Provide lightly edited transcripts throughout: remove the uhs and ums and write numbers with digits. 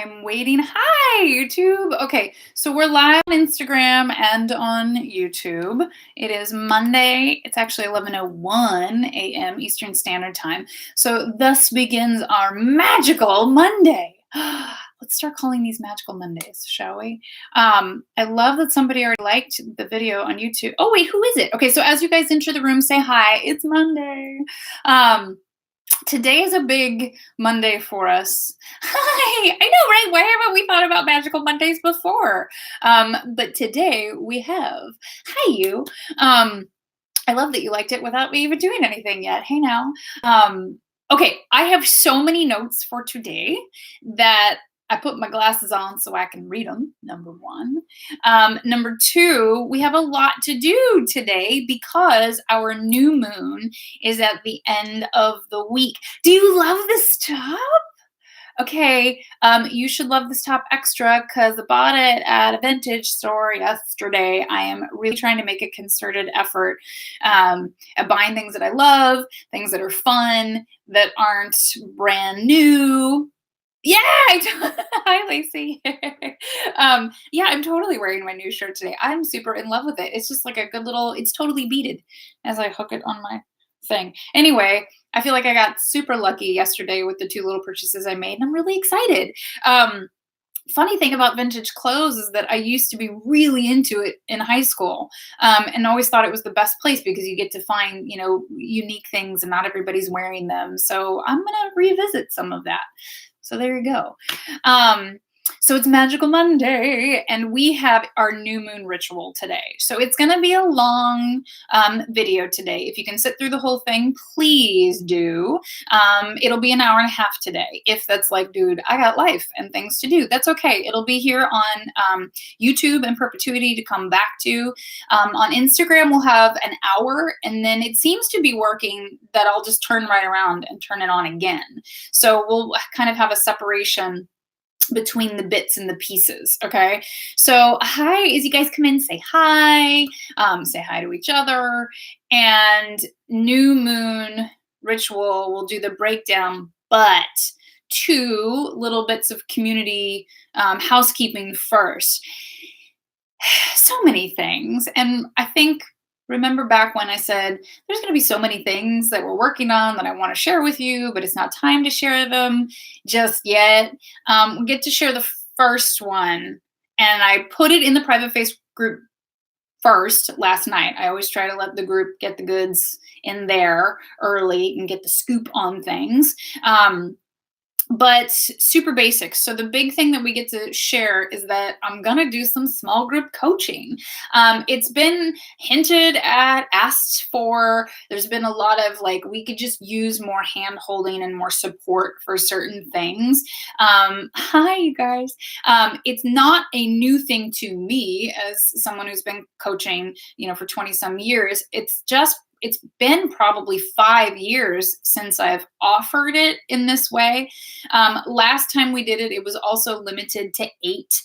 I'm waiting. Hi, YouTube. Okay, so we're live on Instagram and on YouTube. It is Monday. It's actually 11:01 a.m. Eastern Standard Time. So thus begins our magical Monday. Let's start calling these magical Mondays, shall we? I love that somebody already liked the video on YouTube. Oh, wait, who is it? Okay, so as you guys enter the room, say hi. It's Monday. Today is a big Monday for us. Hi! I know, right? Why haven't we thought about magical Mondays before? But today we have. Hi, you. I love that you liked it without me even doing anything yet. Hey, now. Okay, I have so many notes for today that I put my glasses on so I can read them, number one. Number two, we have a lot to do today because our new moon is at the end of the week. Do you love this top? Okay, you should love this top extra because I bought it at a vintage store yesterday. I am really trying to make a concerted effort at buying things that I love, things that are fun, that aren't brand new. Yeah, hi Lacey. Yeah, I'm totally wearing my new shirt today. I'm super in love with it. It's just like a good little, it's totally beaded as I hook it on my thing. Anyway, I feel like I got super lucky yesterday with the two little purchases I made, and I'm really excited. Funny thing about vintage clothes is that I used to be really into it in high school, and always thought it was the best place because you get to find, unique things and not everybody's wearing them. So I'm gonna revisit some of that. So there you go. So it's Magical Monday, and we have our new moon ritual today. So it's going to be a long video today. If you can sit through the whole thing, please do. It'll be an hour and a half today. If that's like, dude, I got life and things to do, that's okay. It'll be here on YouTube in perpetuity to come back to. On Instagram, we'll have an hour, and then it seems to be working that I'll just turn right around and turn it on again. So we'll kind of have a separation between the bits and the pieces. Okay. So hi, as you guys come in, say hi to each other. And new moon ritual, we'll do the breakdown, but two little bits of community housekeeping first. So many things. And I think, remember back when I said, there's going to be so many things that we're working on that I want to share with you, but it's not time to share them just yet. We get to share the first one, and I put it in the private Facebook group first last night. I always try to let the group get the goods in there early and get the scoop on things. But super basic. So the big thing that we get to share is that I'm going to do some small group coaching. It's been hinted at, asked for. There's been a lot of like, we could just use more hand holding and more support for certain things. Hi, you guys. It's not a new thing to me as someone who's been coaching, for 20 some years. It's been probably 5 years since I've offered it in this way. Last time we did it, it was also limited to 8.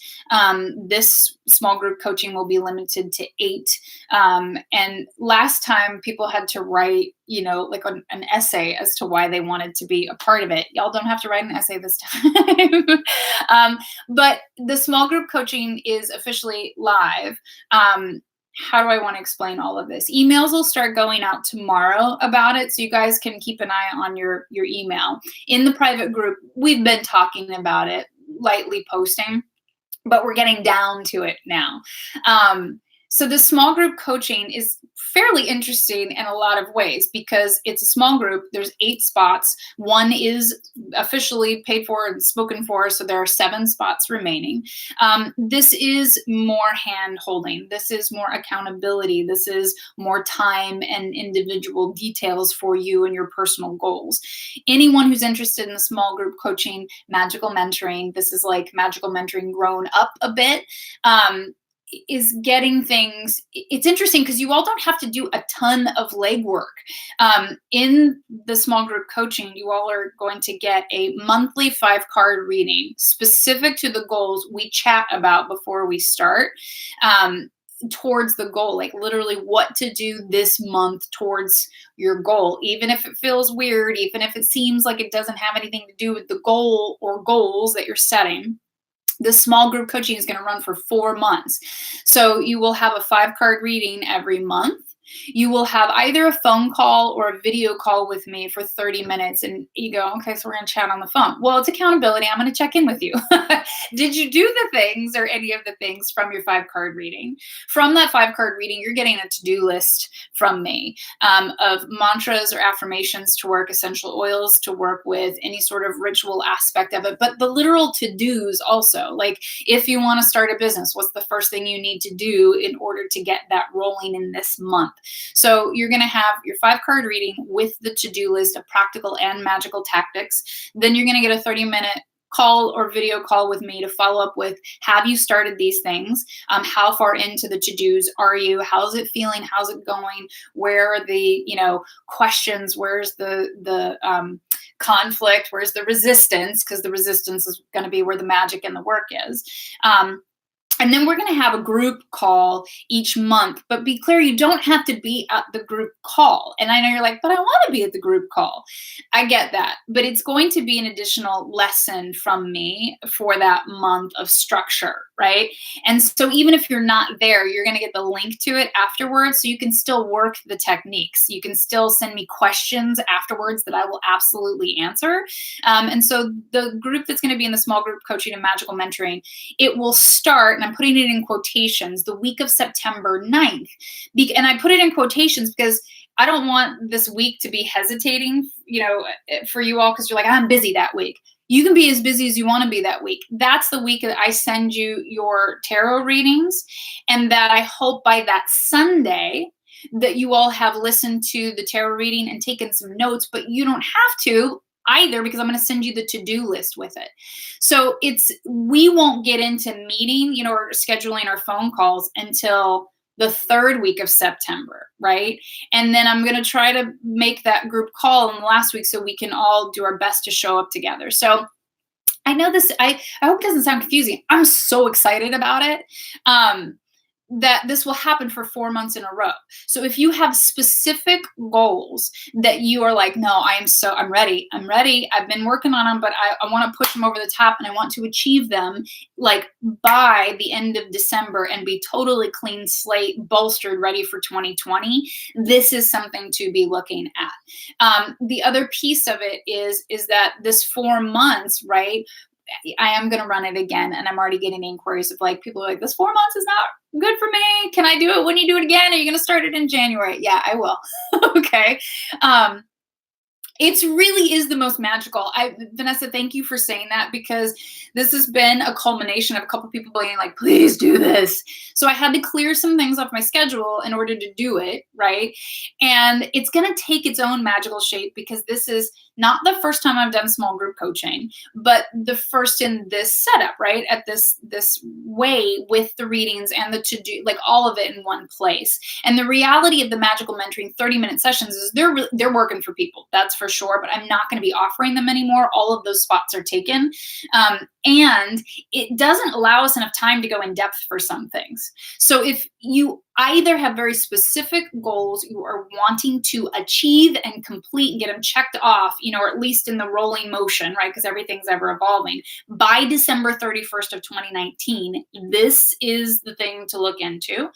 This small group coaching will be limited to 8. And last time people had to write, like an essay as to why they wanted to be a part of it. Y'all don't have to write an essay this time. But the small group coaching is officially live. How do I want to explain all of this? Emails will start going out tomorrow about it, so you guys can keep an eye on your email. In the private group, we've been talking about it, lightly posting, but we're getting down to it now. So the small group coaching is fairly interesting in a lot of ways because it's a small group. There's 8 spots. 1 is officially paid for and spoken for, so there are 7 spots remaining. This is more hand holding. This is more accountability. This is more time and individual details for you and your personal goals. Anyone who's interested in the small group coaching, magical mentoring, this is like magical mentoring grown up a bit, is getting things. It's interesting because you all don't have to do a ton of legwork. In the small group coaching, you all are going to get a monthly 5-card reading specific to the goals we chat about before we start. Towards the goal, like literally what to do this month towards your goal, even if it feels weird, even if it seems like it doesn't have anything to do with the goal or goals that you're setting. The small group coaching is going to run for 4 months. So you will have a 5-card reading every month. You will have either a phone call or a video call with me for 30 minutes. And you go, okay, so we're going to chat on the phone. Well, it's accountability. I'm going to check in with you. Did you do the things or any of the things from your 5-card reading? From that 5-card reading, you're getting a to-do list from me of mantras or affirmations to work, essential oils to work with, any sort of ritual aspect of it. But the literal to-dos also, like if you want to start a business, what's the first thing you need to do in order to get that rolling in this month? So you're going to have your 5-card reading with the to-do list of practical and magical tactics. Then you're going to get a 30-minute call or video call with me to follow up with, have you started these things? How far into the to-dos are you? How's it feeling? How's it going? Where are the, questions? Where's the conflict? Where's the resistance? Because the resistance is going to be where the magic and the work is. And then we're going to have a group call each month, but be clear, you don't have to be at the group call. And I know you're like, but I want to be at the group call. I get that, but it's going to be an additional lesson from me for that month of structure, right? And so even if you're not there, you're going to get the link to it afterwards. So you can still work the techniques. You can still send me questions afterwards that I will absolutely answer. And so the group that's going to be in the small group coaching and magical mentoring, it will start, and I'm putting it in quotations, the week of September 9th. And I put it in quotations because I don't want this week to be hesitating, for you all, because you're like, I'm busy that week. You can be as busy as you want to be that week. That's the week that I send you your tarot readings, and that I hope by that Sunday that you all have listened to the tarot reading and taken some notes, but you don't have to either, because I'm going to send you the to-do list with it. So we won't get into meeting, or scheduling our phone calls until the 3rd week of September, right? And then I'm going to try to make that group call in the last week so we can all do our best to show up together. So I know this, I hope it doesn't sound confusing. I'm so excited about it. That this will happen for 4 months in a row. So if you have specific goals that you are like, no, I'm ready. I've been working on them, but I want to push them over the top, and I want to achieve them like by the end of December and be totally clean slate, bolstered, ready for 2020. This is something to be looking at. The other piece of it is that this 4 months, right? I am going to run it again. And I'm already getting inquiries of like, people are like, this 4 months is not good for me. Can I do it when you do it again? Are you going to start it in January? Yeah, I will. Okay. It really is the most magical. Vanessa, thank you for saying that, because this has been a culmination of a couple people being like, please do this. So I had to clear some things off my schedule in order to do it, right? And it's going to take its own magical shape, because this is not the first time I've done small group coaching, but the first in this setup, right? At this way, with the readings and the to-do, like all of it in one place. And the reality of the magical mentoring 30-minute sessions is they're working for people. That's for sure, but I'm not going to be offering them anymore. All of those spots are taken. And it doesn't allow us enough time to go in depth for some things. So if you either have very specific goals you are wanting to achieve and complete and get them checked off, or at least in the rolling motion, right? Because everything's ever evolving. By December 31st of 2019, this is the thing to look into.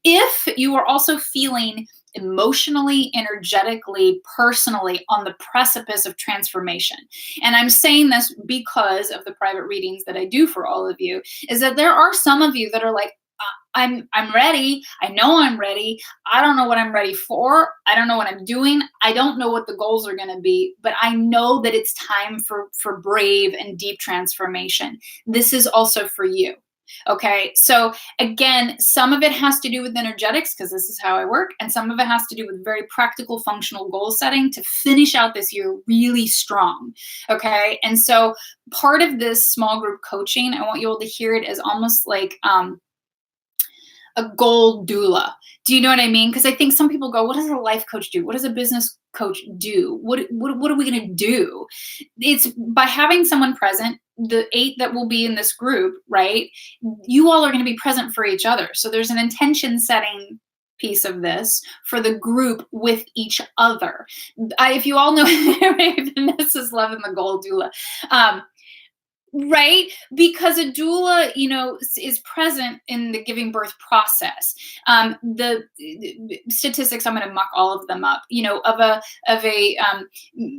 If you are also feeling emotionally, energetically, personally on the precipice of transformation. And I'm saying this because of the private readings that I do for all of you, is that there are some of you that are like, I'm ready. I know I'm ready. I don't know what I'm ready for. I don't know what I'm doing. I don't know what the goals are going to be, but I know that it's time for brave and deep transformation. This is also for you. Okay. So again, some of it has to do with energetics, because this is how I work. And some of it has to do with very practical, functional goal setting to finish out this year really strong. Okay. And so part of this small group coaching, I want you all to hear it as almost like, a goal doula. Do you know what I mean? Because I think some people go, what does a life coach do? What does a business coach do? What are we going to do? It's by having someone present, the 8 that will be in this group, right? You all are going to be present for each other. So there's an intention setting piece of this for the group with each other. If you all know, Vanessa's loving the goal doula. Right? Because a doula, is present in the giving birth process. The statistics, I'm going to muck all of them up. Of a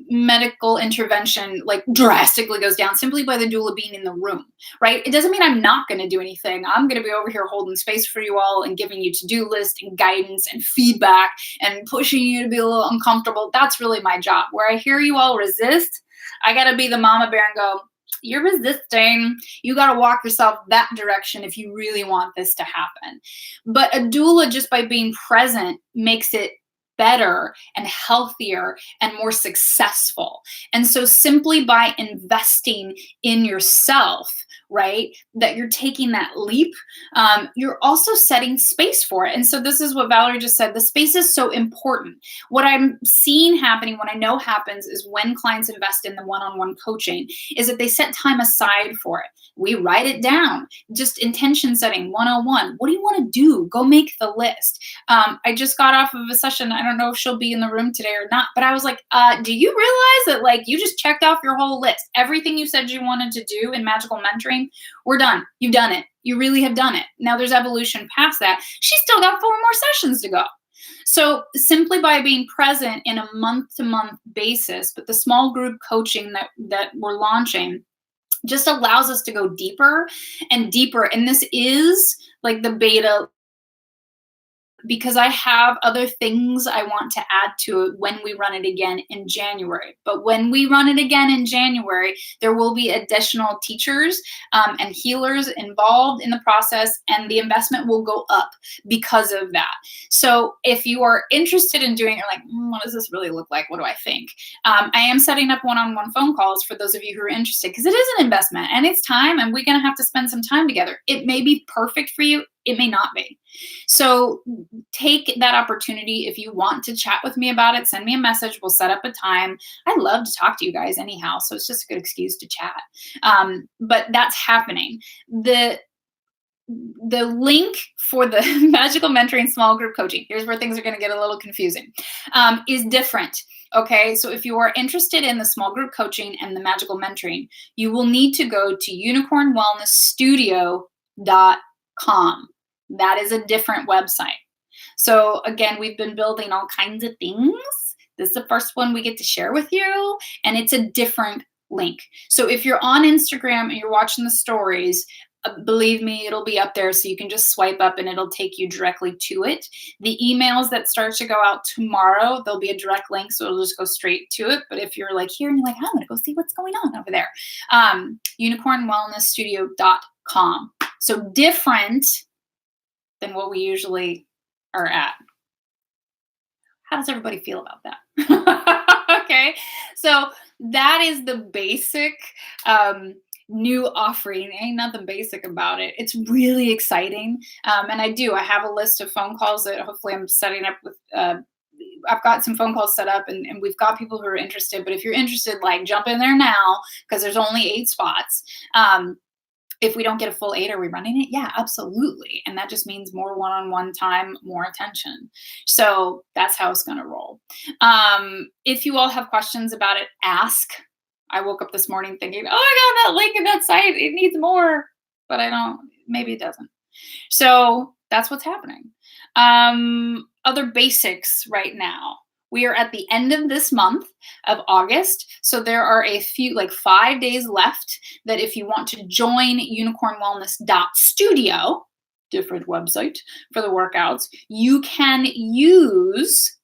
medical intervention, like drastically goes down simply by the doula being in the room. Right? It doesn't mean I'm not going to do anything. I'm going to be over here holding space for you all and giving you to-do list and guidance and feedback and pushing you to be a little uncomfortable. That's really my job. Where I hear you all resist, I got to be the mama bear and go, you're resisting. You got to walk yourself that direction if you really want this to happen. But a doula, just by being present, makes it better and healthier and more successful. And so simply by investing in yourself, right, that you're taking that leap, you're also setting space for it. And so this is what Valerie just said. The space is so important. What I'm seeing happening, what I know happens, is when clients invest in the one-on-one coaching, is that they set time aside for it. We write it down, just intention setting 101. What do you want to do? Go make the list. I just got off of a session. I don't know if she'll be in the room today or not, but I was like, do you realize that like you just checked off your whole list? Everything you said you wanted to do in magical mentoring, we're done. You've done it. You really have done it. Now there's evolution past that. She's still got 4 more sessions to go. So simply by being present in a month-to-month basis, but the small group coaching that we're launching just allows us to go deeper and deeper. And this is like the beta, because I have other things I want to add to it when we run it again in January. But when we run it again in January, there will be additional teachers and healers involved in the process, and the investment will go up because of that. So if you are interested in doing it, like, what does this really look like? What do I think? I am setting up one-on-one phone calls for those of you who are interested, because it is an investment and it's time, and we're going to have to spend some time together. It may be perfect for you. It may not be. So take that opportunity. If you want to chat with me about it, send me a message. We'll set up a time. I love to talk to you guys anyhow, so it's just a good excuse to chat. But that's happening. The link for the magical mentoring small group coaching, here's where things are going to get a little confusing, is different. Okay, so if you are interested in the small group coaching and the magical mentoring, you will need to go to UnicornWellness.Studio.com. That is a different website. So again, we've been building all kinds of things. This is the first one we get to share with you, and it's a different link. So if you're on Instagram and you're watching the stories, believe me, it'll be up there, so you can just swipe up and it'll take you directly to it. The emails that start to go out tomorrow, there'll be a direct link, so it'll just go straight to it. But if you're like here and you're like, I'm gonna go see what's going on over there, UnicornWellness.Studio.com. So different than what we usually are at. How does everybody feel about that? Okay, so that is the basic new offering. Ain't nothing basic about it. It's really exciting. And I have a list of phone calls that hopefully I'm setting up with. I've got some phone calls set up, and we've got people who are interested. But if you're interested, like, jump in there now, because there's only 8 spots. If we don't get a full 8, are we running it? Yeah, absolutely. And that just means more one-on-one time, more attention. So that's how it's going to roll. If you all have questions about it, ask. I woke up this morning thinking, oh, I got that link in that site. It needs more, but I don't, maybe it doesn't. So that's what's happening. Other basics right now. We are at the end of this month of August, so there are a few, like 5 days left, that if you want to join UnicornWellness.Studio, different website for the workouts, you can use,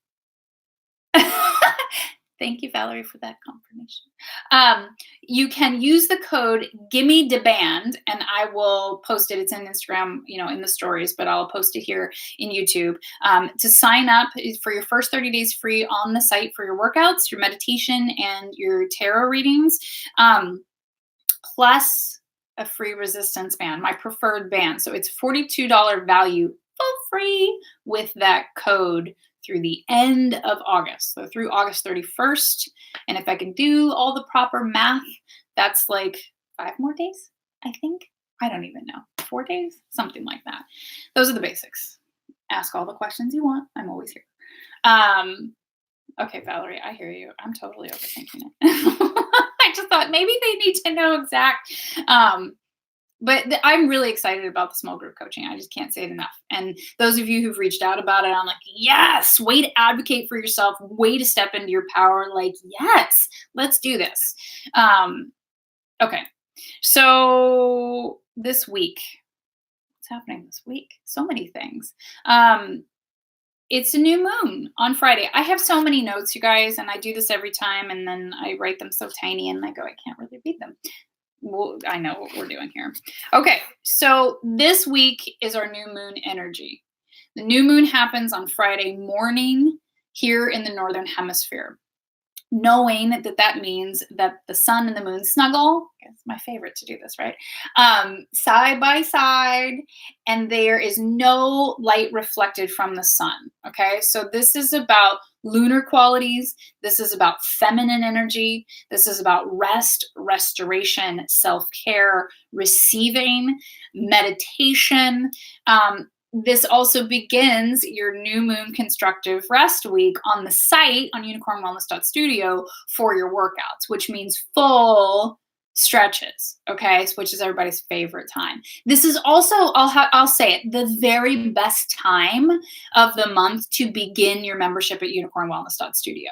thank you, Valerie, for that confirmation. You can use the code GimmeDeBand, and I will post it. It's in Instagram, in the stories, but I'll post it here in YouTube. To sign up for your first 30 days free on the site for your workouts, your meditation, and your tarot readings, plus a free resistance band, my preferred band. So it's $42 value for free with that code through the end of August, so through August 31st. And if I can do all the proper math, that's like 5 more days, I think. I don't even know. 4 days? Something like that. Those are the basics. Ask all the questions you want. I'm always here. Okay, Valerie, I hear you. I'm totally overthinking it. I just thought maybe they need to know exact. But I'm really excited about the small group coaching. I just can't say it enough. And those of you who've reached out about it, I'm like, yes, way to advocate for yourself, way to step into your power. Like, yes, let's do this. Okay. So this week, what's happening this week? So many things. It's a new moon on Friday. I have so many notes, you guys, and I do this every time, and then I write them so tiny, and I go, I can't really read them. Well, I know what we're doing here. Okay, so this week is our new moon energy. The new moon happens on Friday morning here in the Northern Hemisphere. Knowing that means that the sun and the moon snuggle. It's my favorite to do this, right? Side by side, and there is no light reflected from the sun. Okay, so this is about lunar qualities. This is about feminine energy. This is about rest, restoration, self-care, receiving, meditation. This also begins your new moon constructive rest week on the site on UnicornWellness.Studio for your workouts, which means full stretches, okay, which is everybody's favorite time. This is also, I'll say it, the very best time of the month to begin your membership at UnicornWellness.Studio,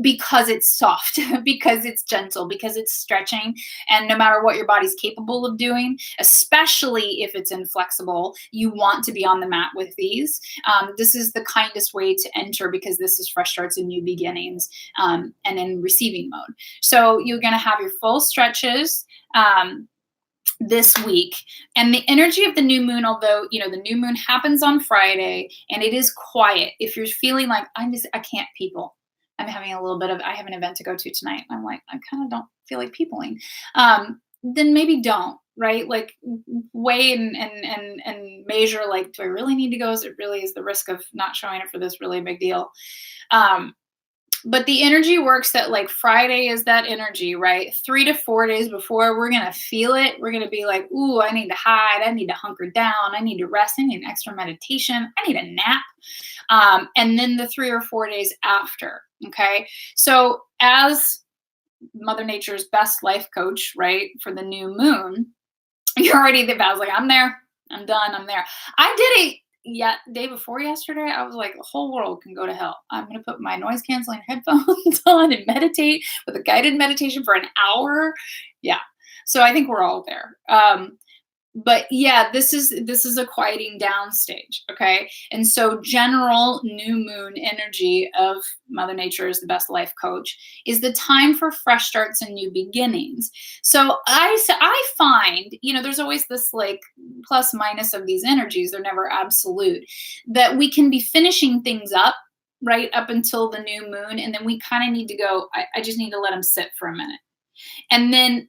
because it's soft, because it's gentle, because it's stretching, and no matter what your body's capable of doing, especially if it's inflexible, you want to be on the mat with these. This is the kindest way to enter because this is fresh starts and new beginnings, and in receiving mode. So you're going to have your full stretches this week, and the energy of the new moon, although the new moon happens on Friday and it is quiet, if you're feeling like I can't people, I'm having a little bit of, I have an event to go to tonight, I'm like, I kind of don't feel like peopling, then maybe don't, right? Like weigh and measure, like, do I really need to go? Is the risk of not showing up for this really a big deal? But the energy works that like Friday is that energy, right? 3 to 4 days before, we're going to feel it. We're going to be like, ooh, I need to hide. I need to hunker down. I need to rest. I need an extra meditation. I need a nap. And then the 3 or 4 days after. Okay. So as Mother Nature's best life coach, right, for the new moon, you're already the I was like, I'm there. I'm done. I'm there. I did it. Yeah, day before yesterday, I was like, the whole world can go to hell. I'm going to put my noise canceling headphones on and meditate with a guided meditation for an hour. Yeah. So I think we're all there. But yeah, this is a quieting down stage. Okay. And so general new moon energy of Mother Nature is the best life coach is the time for fresh starts and new beginnings. So I find, there's always this like plus minus of these energies. They're never absolute, that we can be finishing things up right up until the new moon. And then we kind of need to go, I just need to let them sit for a minute. And then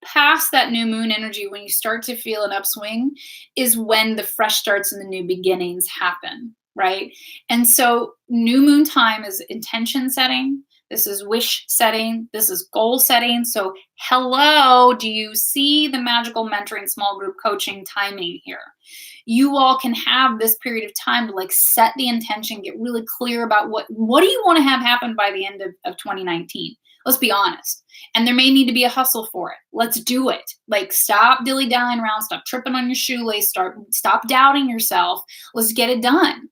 past that new moon energy, when you start to feel an upswing, is when the fresh starts and the new beginnings happen, right? And so new moon time is intention setting. This is wish setting. This is goal setting. So hello, do you see the magical mentoring small group coaching timing here? You all can have this period of time to like set the intention, get really clear about what do you want to have happen by the end of 2019? Let's be honest. And there may need to be a hustle for it. Let's do it. Like stop dilly-dallying around, stop tripping on your shoelace, stop doubting yourself. Let's get it done.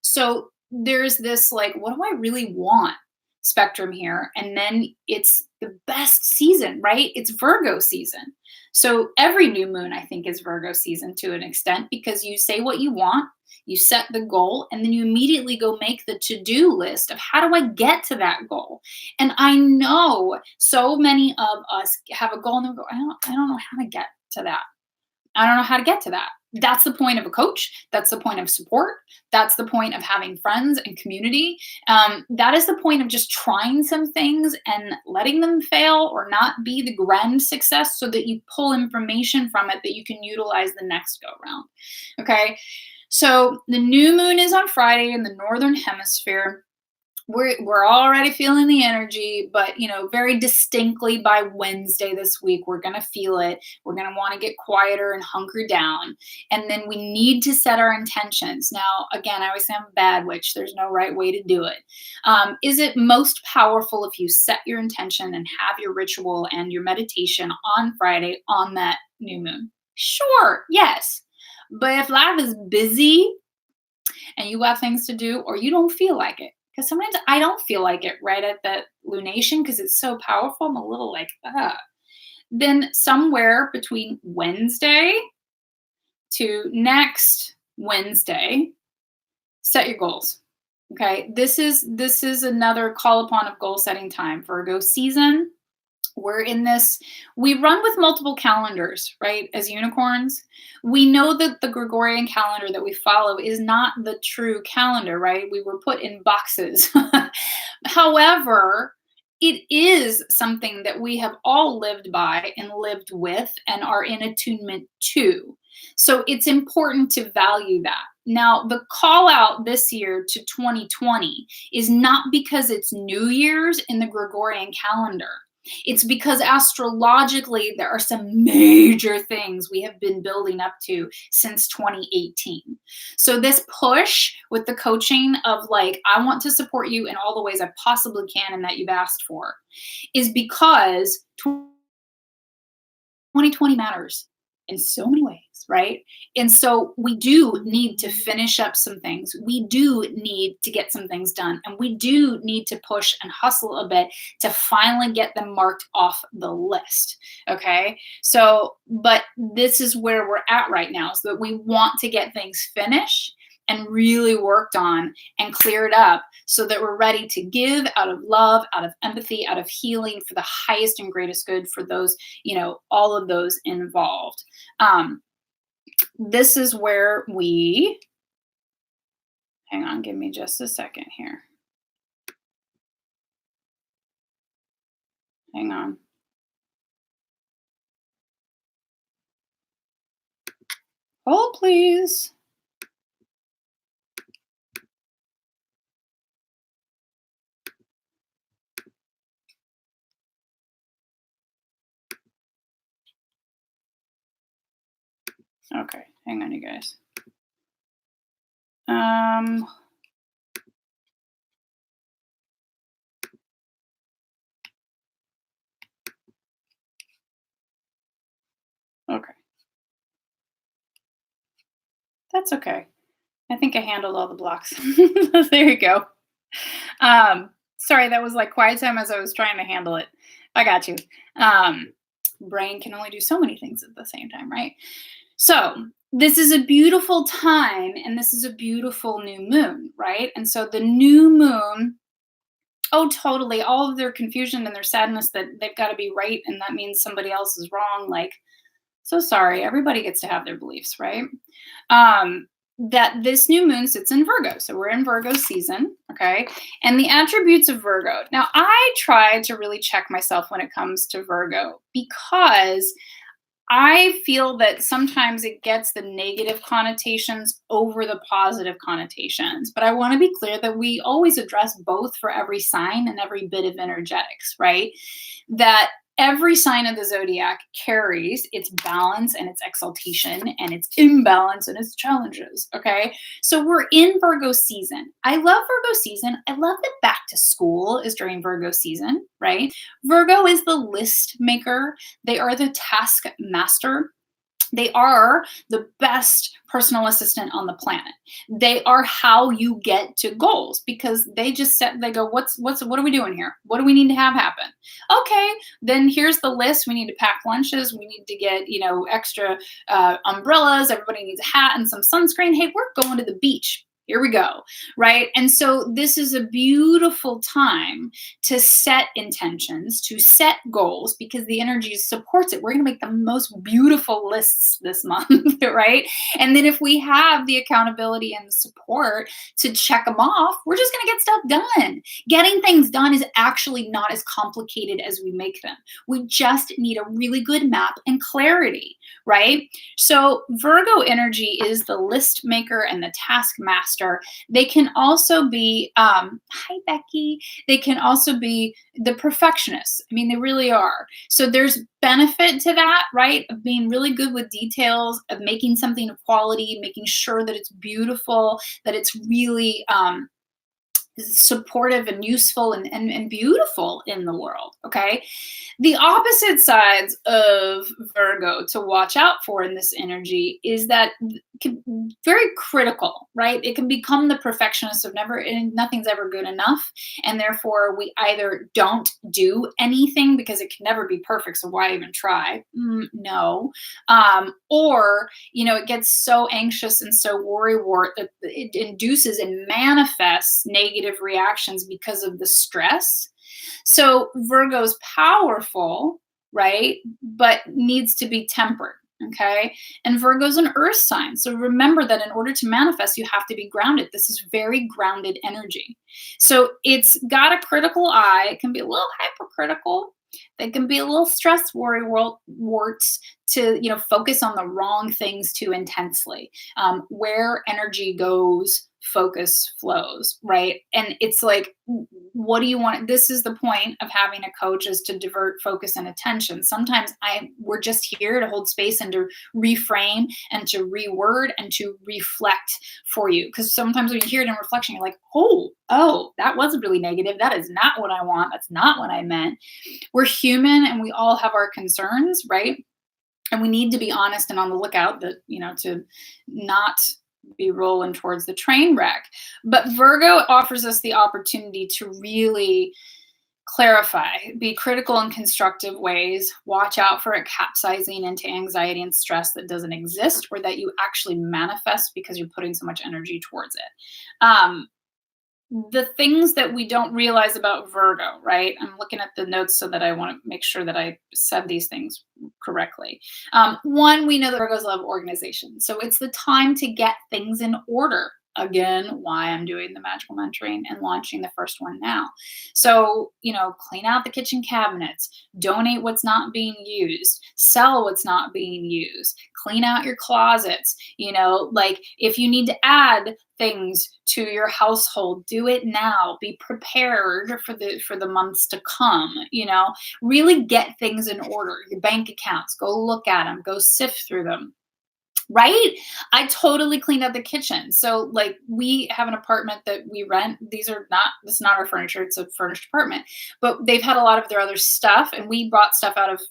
So there's this like, what do I really want spectrum here? And then it's the best season, right? It's Virgo season. So every new moon, I think, is Virgo season to an extent, because you say what you want, you set the goal, and then you immediately go make the to-do list of how do I get to that goal? And I know so many of us have a goal and they go, I don't know how to get to that. I don't know how to get to that. That's the point of a coach. That's the point of support. That's the point of having friends and community. That is the point of just trying some things and letting them fail or not be the grand success, so that you pull information from it that you can utilize the next go round. Okay. So the new moon is on Friday in the Northern Hemisphere. we're already feeling the energy, but very distinctly by Wednesday this week, we're going to feel it. We're going to want to get quieter and hunker down. And then we need to set our intentions. Now, again, I always say I'm a bad witch. There's no right way to do it. Is it most powerful if you set your intention and have your ritual and your meditation on Friday on that new moon? Sure, yes. But if life is busy and you got things to do, or you don't feel like it, because sometimes I don't feel like it right at that lunation because it's so powerful. I'm a little like, then somewhere between Wednesday to next Wednesday, set your goals. Okay. This is another call upon of goal setting time. Virgo season. We're in this, we run with multiple calendars, right? As unicorns, we know that the Gregorian calendar that we follow is not the true calendar, right? We were put in boxes. However, it is something that we have all lived by and lived with and are in attunement to. So it's important to value that. Now, the call out this year to 2020 is not because it's New Year's in the Gregorian calendar. It's because astrologically, there are some major things we have been building up to since 2018. So this push with the coaching of like, I want to support you in all the ways I possibly can and that you've asked for, is because 2020 matters in so many ways, right? And so we do need to finish up some things. We do need to get some things done. And we do need to push and hustle a bit to finally get them marked off the list. Okay. So, but this is where we're at right now, is that we want to get things finished and really worked on and cleared up so that we're ready to give out of love, out of empathy, out of healing for the highest and greatest good for those, all of those involved. This is where we, hang on, give me just a second here. Hang on. Hold, please. Okay, hang on, you guys. Okay. That's okay. I think I handled all the blocks. There you go. Sorry, that was like quiet time as I was trying to handle it. I got you. Brain can only do so many things at the same time, right? So this is a beautiful time, and this is a beautiful new moon, right? And so the new moon, oh, totally. All of their confusion and their sadness that they've got to be right, and that means somebody else is wrong. Like, so sorry. Everybody gets to have their beliefs, right? That this new moon sits in Virgo. So we're in Virgo season, okay? And the attributes of Virgo. Now, I try to really check myself when it comes to Virgo because I feel that sometimes it gets the negative connotations over the positive connotations. But I want to be clear that we always address both for every sign and every bit of energetics, right? That every sign of the zodiac carries its balance and its exaltation and its imbalance and its challenges. Okay. So we're in Virgo season. I love Virgo season. I love that back to school is during Virgo season, right? Virgo is the list maker. They are the task master. They are the best personal assistant on the planet. They are how you get to goals because they just set, they go, what are we doing here? What do we need to have happen? Okay, then here's the list. We need to pack lunches. We need to get, extra umbrellas. Everybody needs a hat and some sunscreen. Hey, we're going to the beach. Here we go, right? And so this is a beautiful time to set intentions, to set goals because the energy supports it. We're going to make the most beautiful lists this month, right? And then if we have the accountability and the support to check them off, we're just going to get stuff done. Getting things done is actually not as complicated as we make them. We just need a really good map and clarity, right? So Virgo energy is the list maker and the task master. master. They can also be, hi, Becky. They can also be the perfectionists. I mean, they really are. So there's benefit to that, right? Of being really good with details, of making something of quality, making sure that it's beautiful, that it's really supportive and useful and beautiful in the world. Okay. The opposite sides of Virgo to watch out for in this energy is that very critical, right? It can become the perfectionist of never, and nothing's ever good enough. And therefore, we either don't do anything because it can never be perfect. So why even try? No. Or, it gets so anxious and so worrywart that it induces and manifests negative reactions because of the stress. So Virgo's powerful, right? But needs to be tempered. Okay. And Virgo's an earth sign. So remember that in order to manifest, you have to be grounded. This is very grounded energy. So it's got a critical eye. It can be a little hypercritical. They can be a little stress worry warts to, focus on the wrong things too intensely. Where energy goes, focus flows, right? And it's like, what do you want? This is the point of having a coach, is to divert focus and attention. Sometimes we're just here to hold space and to reframe and to reword and to reflect for you. Because sometimes when you hear it in reflection, you're like, oh, that was really negative. That is not what I want. That's not what I meant. We're human and we all have our concerns, right? And we need to be honest and on the lookout that, to not be rolling towards the train wreck. But Virgo offers us the opportunity to really clarify, be critical in constructive ways, watch out for it capsizing into anxiety and stress that doesn't exist or that you actually manifest because you're putting so much energy towards it. The things that we don't realize about Virgo, right? I'm looking at the notes so that I want to make sure that I said these things correctly. One, we know that Virgos love organization. So it's the time to get things in order. Again, why I'm doing the magical mentoring and launching the first one now. So, clean out the kitchen cabinets, donate what's not being used, sell what's not being used, clean out your closets, like if you need to add things to your household, do it now. Be prepared for the months to come. Really get things in order. Your bank accounts, go look at them, go sift through them. Right? I totally cleaned out the kitchen. So like we have an apartment that we rent. This is not our furniture. It's a furnished apartment, but they've had a lot of their other stuff and we brought stuff out of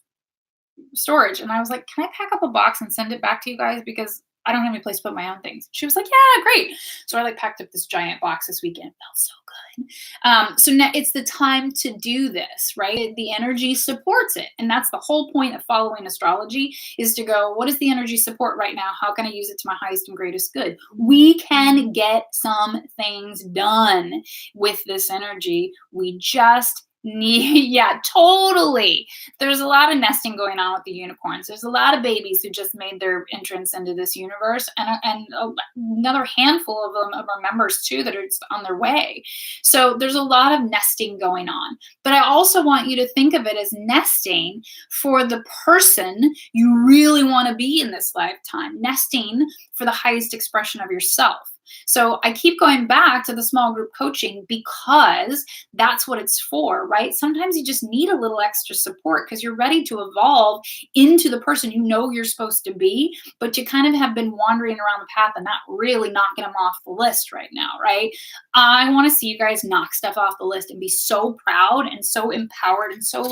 storage. And I was like, can I pack up a box and send it back to you guys? Because I don't have any place to put my own things. She was like, yeah, great. So I packed up this giant box this weekend. It felt so good. So now it's the time to do this, right? The energy supports it. And that's the whole point of following astrology, is to go, what does the energy support right now? How can I use it to my highest and greatest good? We can get some things done with this energy. We just yeah, totally. There's a lot of nesting going on with the unicorns. There's a lot of babies who just made their entrance into this universe, and another handful of them are members too that are on their way. So there's a lot of nesting going on. But I also want you to think of it as nesting for the person you really want to be in this lifetime, nesting for the highest expression of yourself. So I keep going back to the small group coaching because that's what it's for, right? Sometimes you just need a little extra support because you're ready to evolve into the person you're supposed to be, but you kind of have been wandering around the path and not really knocking them off the list right now, right? I want to see you guys knock stuff off the list and be so proud and so empowered and so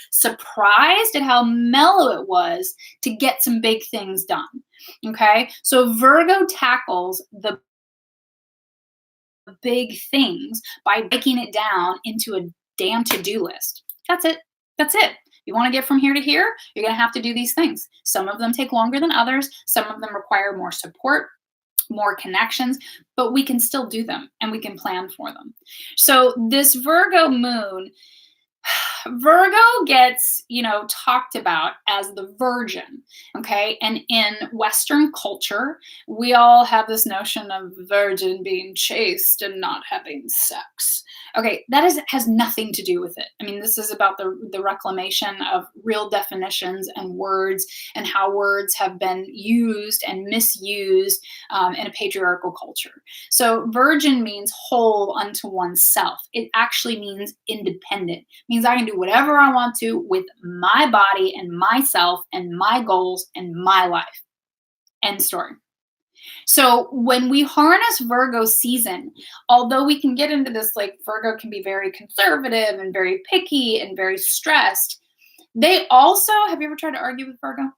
surprised at how mellow it was to get some big things done. Okay, so Virgo tackles the big things by breaking it down into a damn to-do list. That's it. You want to get from here to here, you're going to have to do these things. Some of them take longer than others. Some of them require more support, more connections, but we can still do them and we can plan for them. So this Virgo moon, Virgo gets, talked about as the virgin, okay? And in Western culture, we all have this notion of virgin being chaste and not having sex. Okay, has nothing to do with it. I mean, this is about the reclamation of real definitions and words and how words have been used and misused in a patriarchal culture. So virgin means whole unto oneself. It actually means independent. It means I can do whatever I want to with my body and myself and my goals and my life. End story. So when we harness Virgo season, although we can get into this, like Virgo can be very conservative and very picky and very stressed, they also, have you ever tried to argue with Virgo?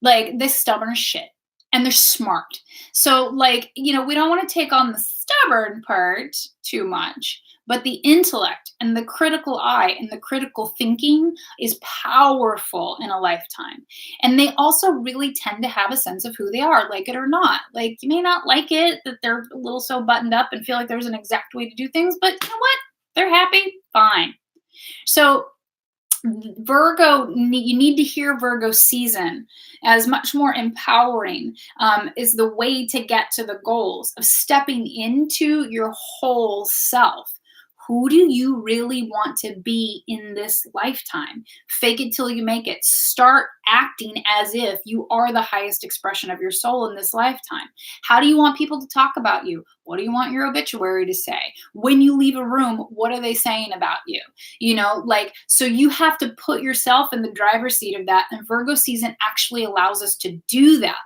Like, they're stubborn as shit and they're smart. So like, we don't want to take on the stubborn part too much, but the intellect and the critical eye and the critical thinking is powerful in a lifetime. And they also really tend to have a sense of who they are, like it or not. Like, you may not like it that they're a little so buttoned up and feel like there's an exact way to do things, but you know what? They're happy, fine. So Virgo, you need to hear Virgo season as much more empowering, is the way to get to the goals of stepping into your whole self. Who do you really want to be in this lifetime? Fake it till you make it. Start acting as if you are the highest expression of your soul in this lifetime. How do you want people to talk about you? What do you want your obituary to say? When you leave a room, what are they saying about you? So you have to put yourself in the driver's seat of that. And Virgo season actually allows us to do that,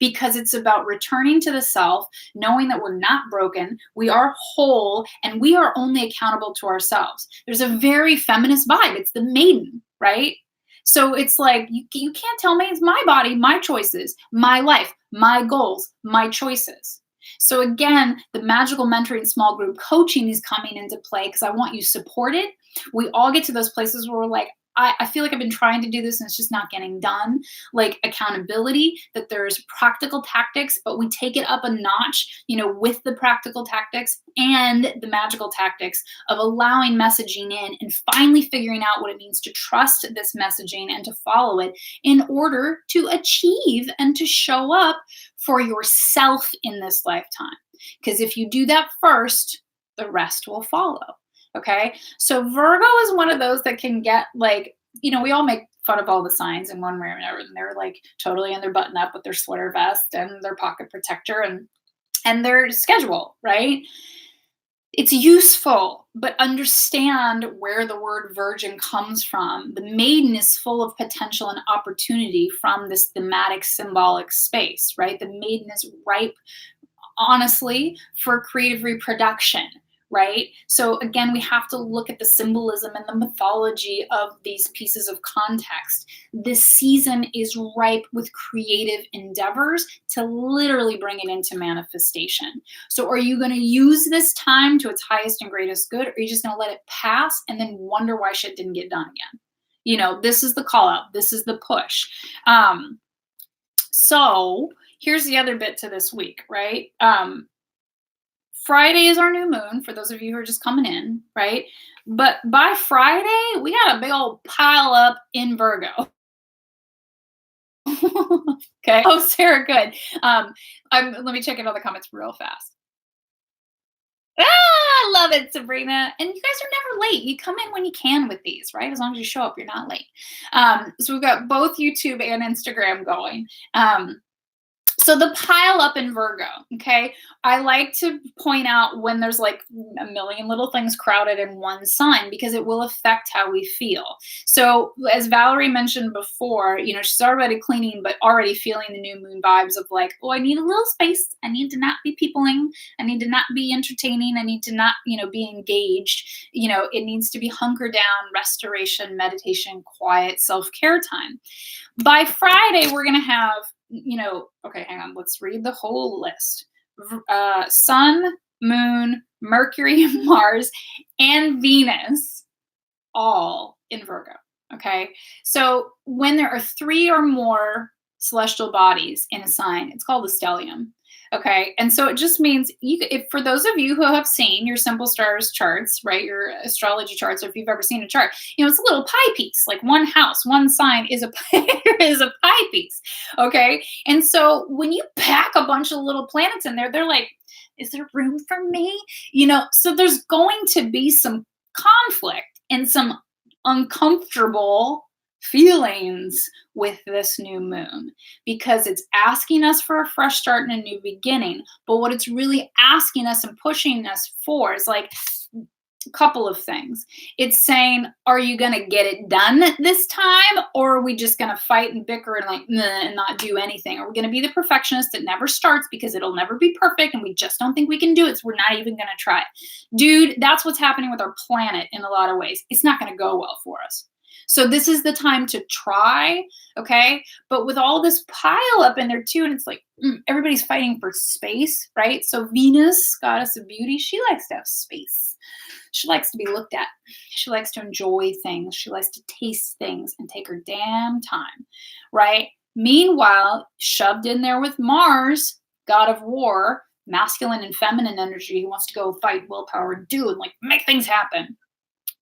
because it's about returning to the self, knowing that we're not broken, we are whole, and we are only accountable to ourselves. There's a very feminist vibe. It's the maiden, right? So it's like, you can't tell me. It's my body, my choices, my life, my goals, my choices. So again, the magical mentoring small group coaching is coming into play because I want you supported. We all get to those places where we're like, I feel like I've been trying to do this and it's just not getting done. Like accountability, that there's practical tactics, but we take it up a notch, with the practical tactics and the magical tactics of allowing messaging in and finally figuring out what it means to trust this messaging and to follow it in order to achieve and to show up for yourself in this lifetime. Because if you do that first, the rest will follow. Okay. So Virgo is one of those that can get like, we all make fun of all the signs in one way or another. And they're like totally in their button up with their sweater vest and their pocket protector and their schedule, right? It's useful, but understand where the word virgin comes from. The maiden is full of potential and opportunity from this thematic symbolic space, right? The maiden is ripe, honestly, for creative reproduction. Right? So again, we have to look at the symbolism and the mythology of these pieces of context. This season is ripe with creative endeavors to literally bring it into manifestation. So are you going to use this time to its highest and greatest good, or are you just going to let it pass and then wonder why shit didn't get done again? This is the call out. This is the push. So here's the other bit to this week, right? Friday is our new moon, for those of you who are just coming in, right? But by Friday, we got a big old pile up in Virgo. Okay. Oh, Sarah, good. Let me check in all the comments real fast. I love it, Sabrina. And you guys are never late. You come in when you can with these, right? As long as you show up, you're not late. So we've got both YouTube and Instagram going. So the pile up in Virgo, okay? I like to point out when there's like a million little things crowded in one sign, because it will affect how we feel. So as Valerie mentioned before, she's already cleaning, but already feeling the new moon vibes of like, oh, I need a little space. I need to not be peopling. I need to not be entertaining. I need to not, be engaged. It needs to be hunker down, restoration, meditation, quiet, self-care time. By Friday, we're going to have, okay, hang on. Let's read the whole list. Sun, Moon, Mercury, Mars, and Venus, all in Virgo. Okay. So when there are 3 or more celestial bodies in a sign, it's called a stellium. Okay. And so it just means if for those of you who have seen your simple stars charts, right, your astrology charts, or if you've ever seen a chart, it's a little pie piece, like one house, one sign is a is a pie piece. Okay. And so when you pack a bunch of little planets in there, they're like, is there room for me? So there's going to be some conflict and some uncomfortable feelings with this new moon, because it's asking us for a fresh start and a new beginning. But what it's really asking us and pushing us for is like a couple of things. It's saying, are you going to get it done this time? Or are we just going to fight and bicker and like, and not do anything? Are we going to be the perfectionist that never starts because it'll never be perfect and we just don't think we can do it, so we're not even going to try it? Dude, that's what's happening with our planet in a lot of ways. It's not going to go well for us. So this is the time to try, okay? But with all this pile up in there too, and it's like everybody's fighting for space, right? So Venus, goddess of beauty, she likes to have space. She likes to be looked at. She likes to enjoy things. She likes to taste things and take her damn time, right? Meanwhile, shoved in there with Mars, god of war, masculine and feminine energy, who wants to go fight, willpower, and do and like make things happen,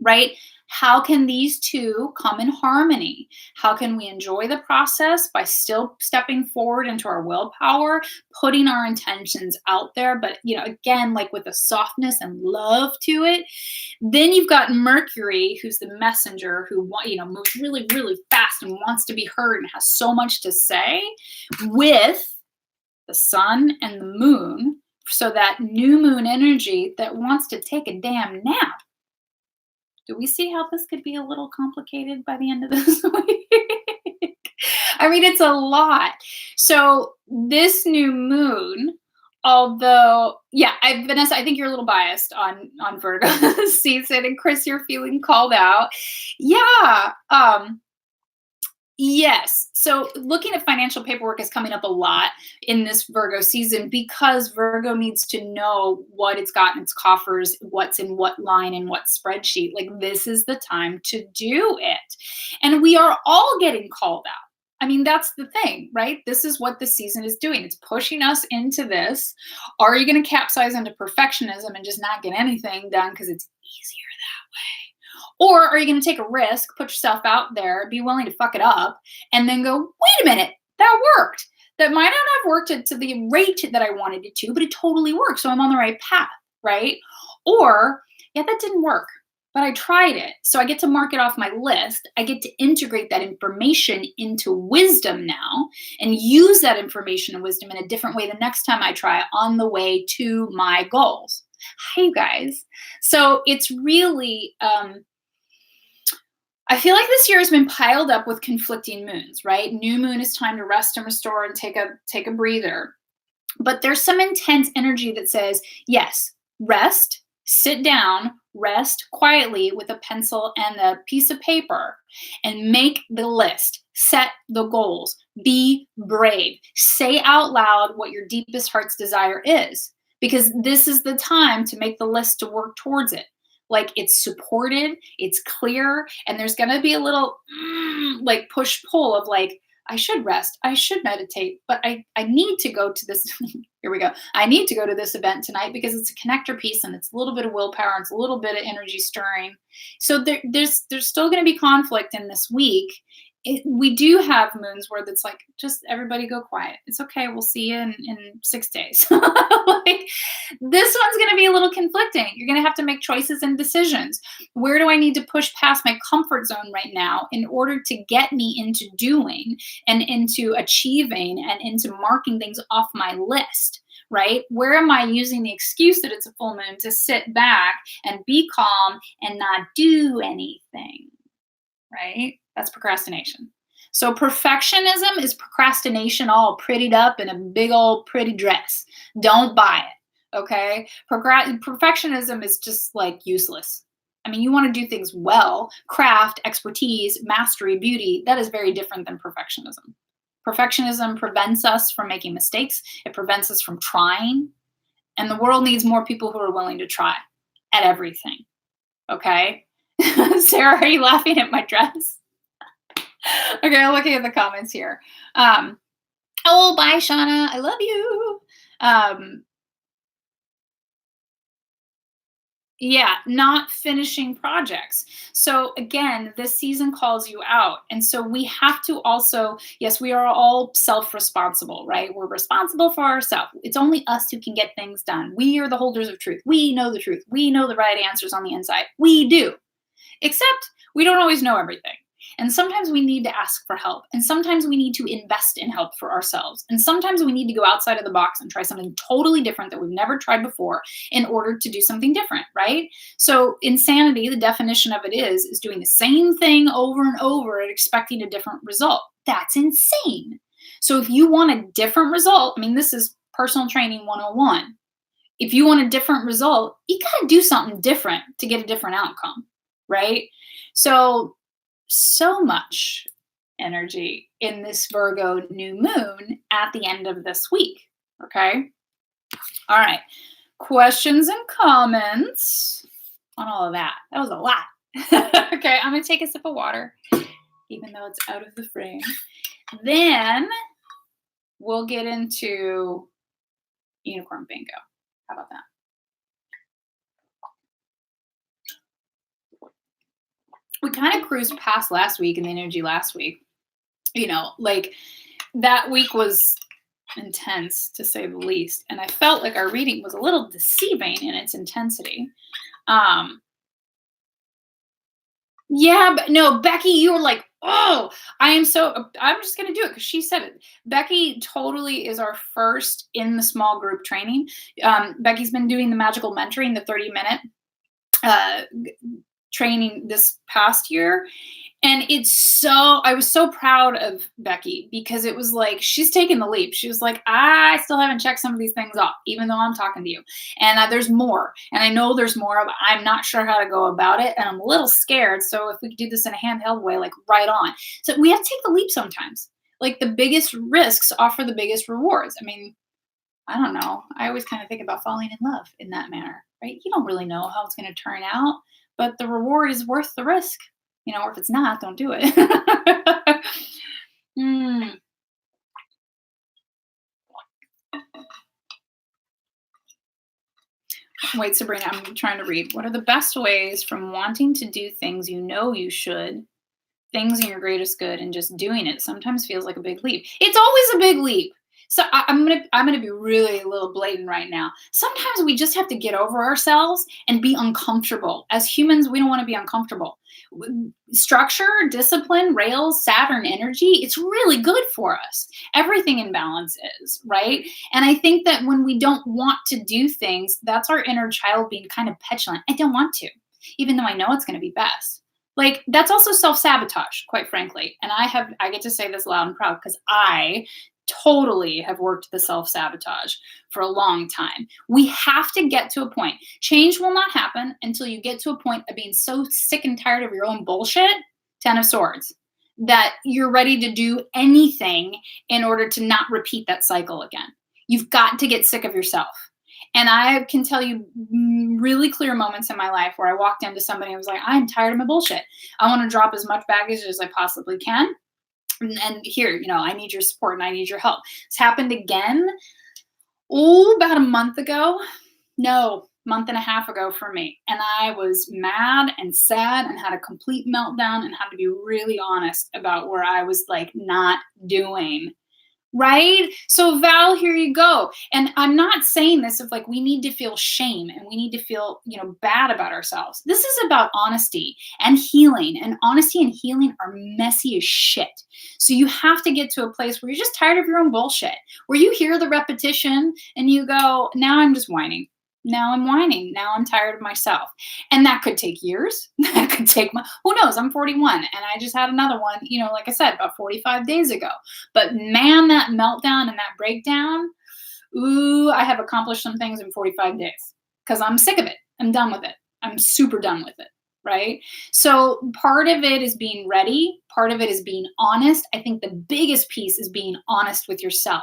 right? How can these two come in harmony? How can we enjoy the process by still stepping forward into our willpower, putting our intentions out there, but again, like with a softness and love to it? Then you've got Mercury, who's the messenger, who moves really, really fast and wants to be heard and has so much to say, with the sun and the moon. So that new moon energy that wants to take a damn nap. Do we see how this could be a little complicated by the end of this week? I mean, it's a lot. So this new moon, although, Vanessa, I think you're a little biased on Virgo season, and Chris, you're feeling called out. Yeah. Yes. So looking at financial paperwork is coming up a lot in this Virgo season, because Virgo needs to know what it's got in its coffers, what's in what line and what spreadsheet. Like, this is the time to do it. And we are all getting called out. I mean, that's the thing, right? This is what the season is doing. It's pushing us into this. Are you going to capsize into perfectionism and just not get anything done because it's easier that way? Or are you going to take a risk, put yourself out there, be willing to fuck it up, and then go, wait a minute, that worked. That might not have worked to the rate that I wanted it to, but it totally worked. So I'm on the right path, right? Or, that didn't work, but I tried it. So I get to mark it off my list. I get to integrate that information into wisdom now and use that information and wisdom in a different way the next time I try it on the way to my goals. Hi, you guys. So it's really, I feel like this year has been piled up with conflicting moons, right? New moon is time to rest and restore and take a breather. But there's some intense energy that says, yes, rest, sit down, rest quietly with a pencil and a piece of paper and make the list, set the goals, be brave, say out loud what your deepest heart's desire is, because this is the time to make the list to work towards it. Like, it's supported, it's clear, and there's going to be a little like push pull of like, I should rest, I should meditate, but I need to go to this. Here we go. I need to go to this event tonight because it's a connector piece and it's a little bit of willpower and it's a little bit of energy stirring. So there's still going to be conflict in this week. We do have moons where it's like, just everybody go quiet. It's okay. We'll see you in 6 days. Like, this one's going to be a little conflicting. You're going to have to make choices and decisions. Where do I need to push past my comfort zone right now in order to get me into doing and into achieving and into marking things off my list? Right? Where am I using the excuse that it's a full moon to sit back and be calm and not do anything? Right? That's procrastination. So perfectionism is procrastination all prettied up in a big old pretty dress. Don't buy it, okay? Perfectionism is just like useless. I mean, you want to do things well, craft, expertise, mastery, beauty. That is very different than perfectionism. Perfectionism prevents us from making mistakes. It prevents us from trying. And the world needs more people who are willing to try at everything, okay? Sarah, are you laughing at my dress? Okay, I'm looking at the comments here. Oh, bye, Shauna. I love you. Um, Yeah, not finishing projects. So again, this season calls you out. And so we have to also, yes, we are all self responsible, right? We're responsible for ourselves. It's only us who can get things done. We are the holders of truth. We know the truth. We know the right answers on the inside. We do. Except we don't always know everything. And sometimes we need to ask for help. And sometimes we need to invest in help for ourselves. And sometimes we need to go outside of the box and try something totally different that we've never tried before in order to do something different, right? So insanity, the definition of it is doing the same thing over and over and expecting a different result. That's insane. So if you want a different result, I mean, this is personal training 101. If you want a different result, you got to do something different to get a different outcome, right? So much energy in this Virgo new moon at the end of this week. Okay. All right. Questions and comments on all of that. That was a lot. Okay. I'm going to take a sip of water, even though it's out of the frame. Then we'll get into unicorn bingo. How about that? We kind of cruised past last week and the energy last week. You know, like that week was intense to say the least. And I felt like our reading was a little deceiving in its intensity. Yeah, but no, Becky, you were like, oh, I'm just going to do it because she said it. Becky totally is our first in the small group training. Becky's been doing the magical mentoring, the 30-minute training this past year. And I was so proud of Becky because it was like, she's taking the leap. She was like, I still haven't checked some of these things off, even though I'm talking to you. And there's more. And I know there's more, but I'm not sure how to go about it. And I'm a little scared. So if we could do this in a handheld way, like right on. So we have to take the leap sometimes. Like the biggest risks offer the biggest rewards. I mean, I don't know. I always kind of think about falling in love in that manner, right? You don't really know how it's going to turn out, but the reward is worth the risk. You know, or if it's not, don't do it. Wait, Sabrina, I'm trying to read. What are the best ways from wanting to do things you know you should, things in your greatest good, and just doing it sometimes feels like a big leap? It's always a big leap. So I'm gonna be really a little blatant right now. Sometimes we just have to get over ourselves and be uncomfortable. As humans, we don't want to be uncomfortable. Structure, discipline, rails, Saturn energy, it's really good for us. Everything in balance is, right? And I think that when we don't want to do things, that's our inner child being kind of petulant. I don't want to, even though I know it's going to be best. Like that's also self-sabotage, quite frankly. And I get to say this loud and proud because I totally have worked the self-sabotage for a long time. We have to get to a point. Change will not happen until you get to a point of being so sick and tired of your own bullshit, 10 of swords, that you're ready to do anything in order to not repeat that cycle again. You've got to get sick of yourself. And I can tell you really clear moments in my life where I walked into somebody and was like, I'm tired of my bullshit. I want to drop as much baggage as I possibly can. And here, you know, I need your support and I need your help. It's happened again, about a month ago. No, month and a half ago for me. And I was mad and sad and had a complete meltdown and had to be really honest about where I was like not doing. Right? So Val, here you go. And I'm not saying this of like, we need to feel shame and we need to feel, you know, bad about ourselves. This is about honesty and healing, and honesty and healing are messy as shit. So you have to get to a place where you're just tired of your own bullshit, where you hear the repetition and you go, now I'm just whining. Now I'm whining. Now I'm tired of myself. And that could take years. That could take who knows? I'm 41 and I just had another one, you know, like I said, about 45 days ago. But man, that meltdown and that breakdown, I have accomplished some things in 45 days because I'm sick of it. I'm done with it. I'm super done with it. Right? So part of it is being ready. Part of it is being honest. I think the biggest piece is being honest with yourself.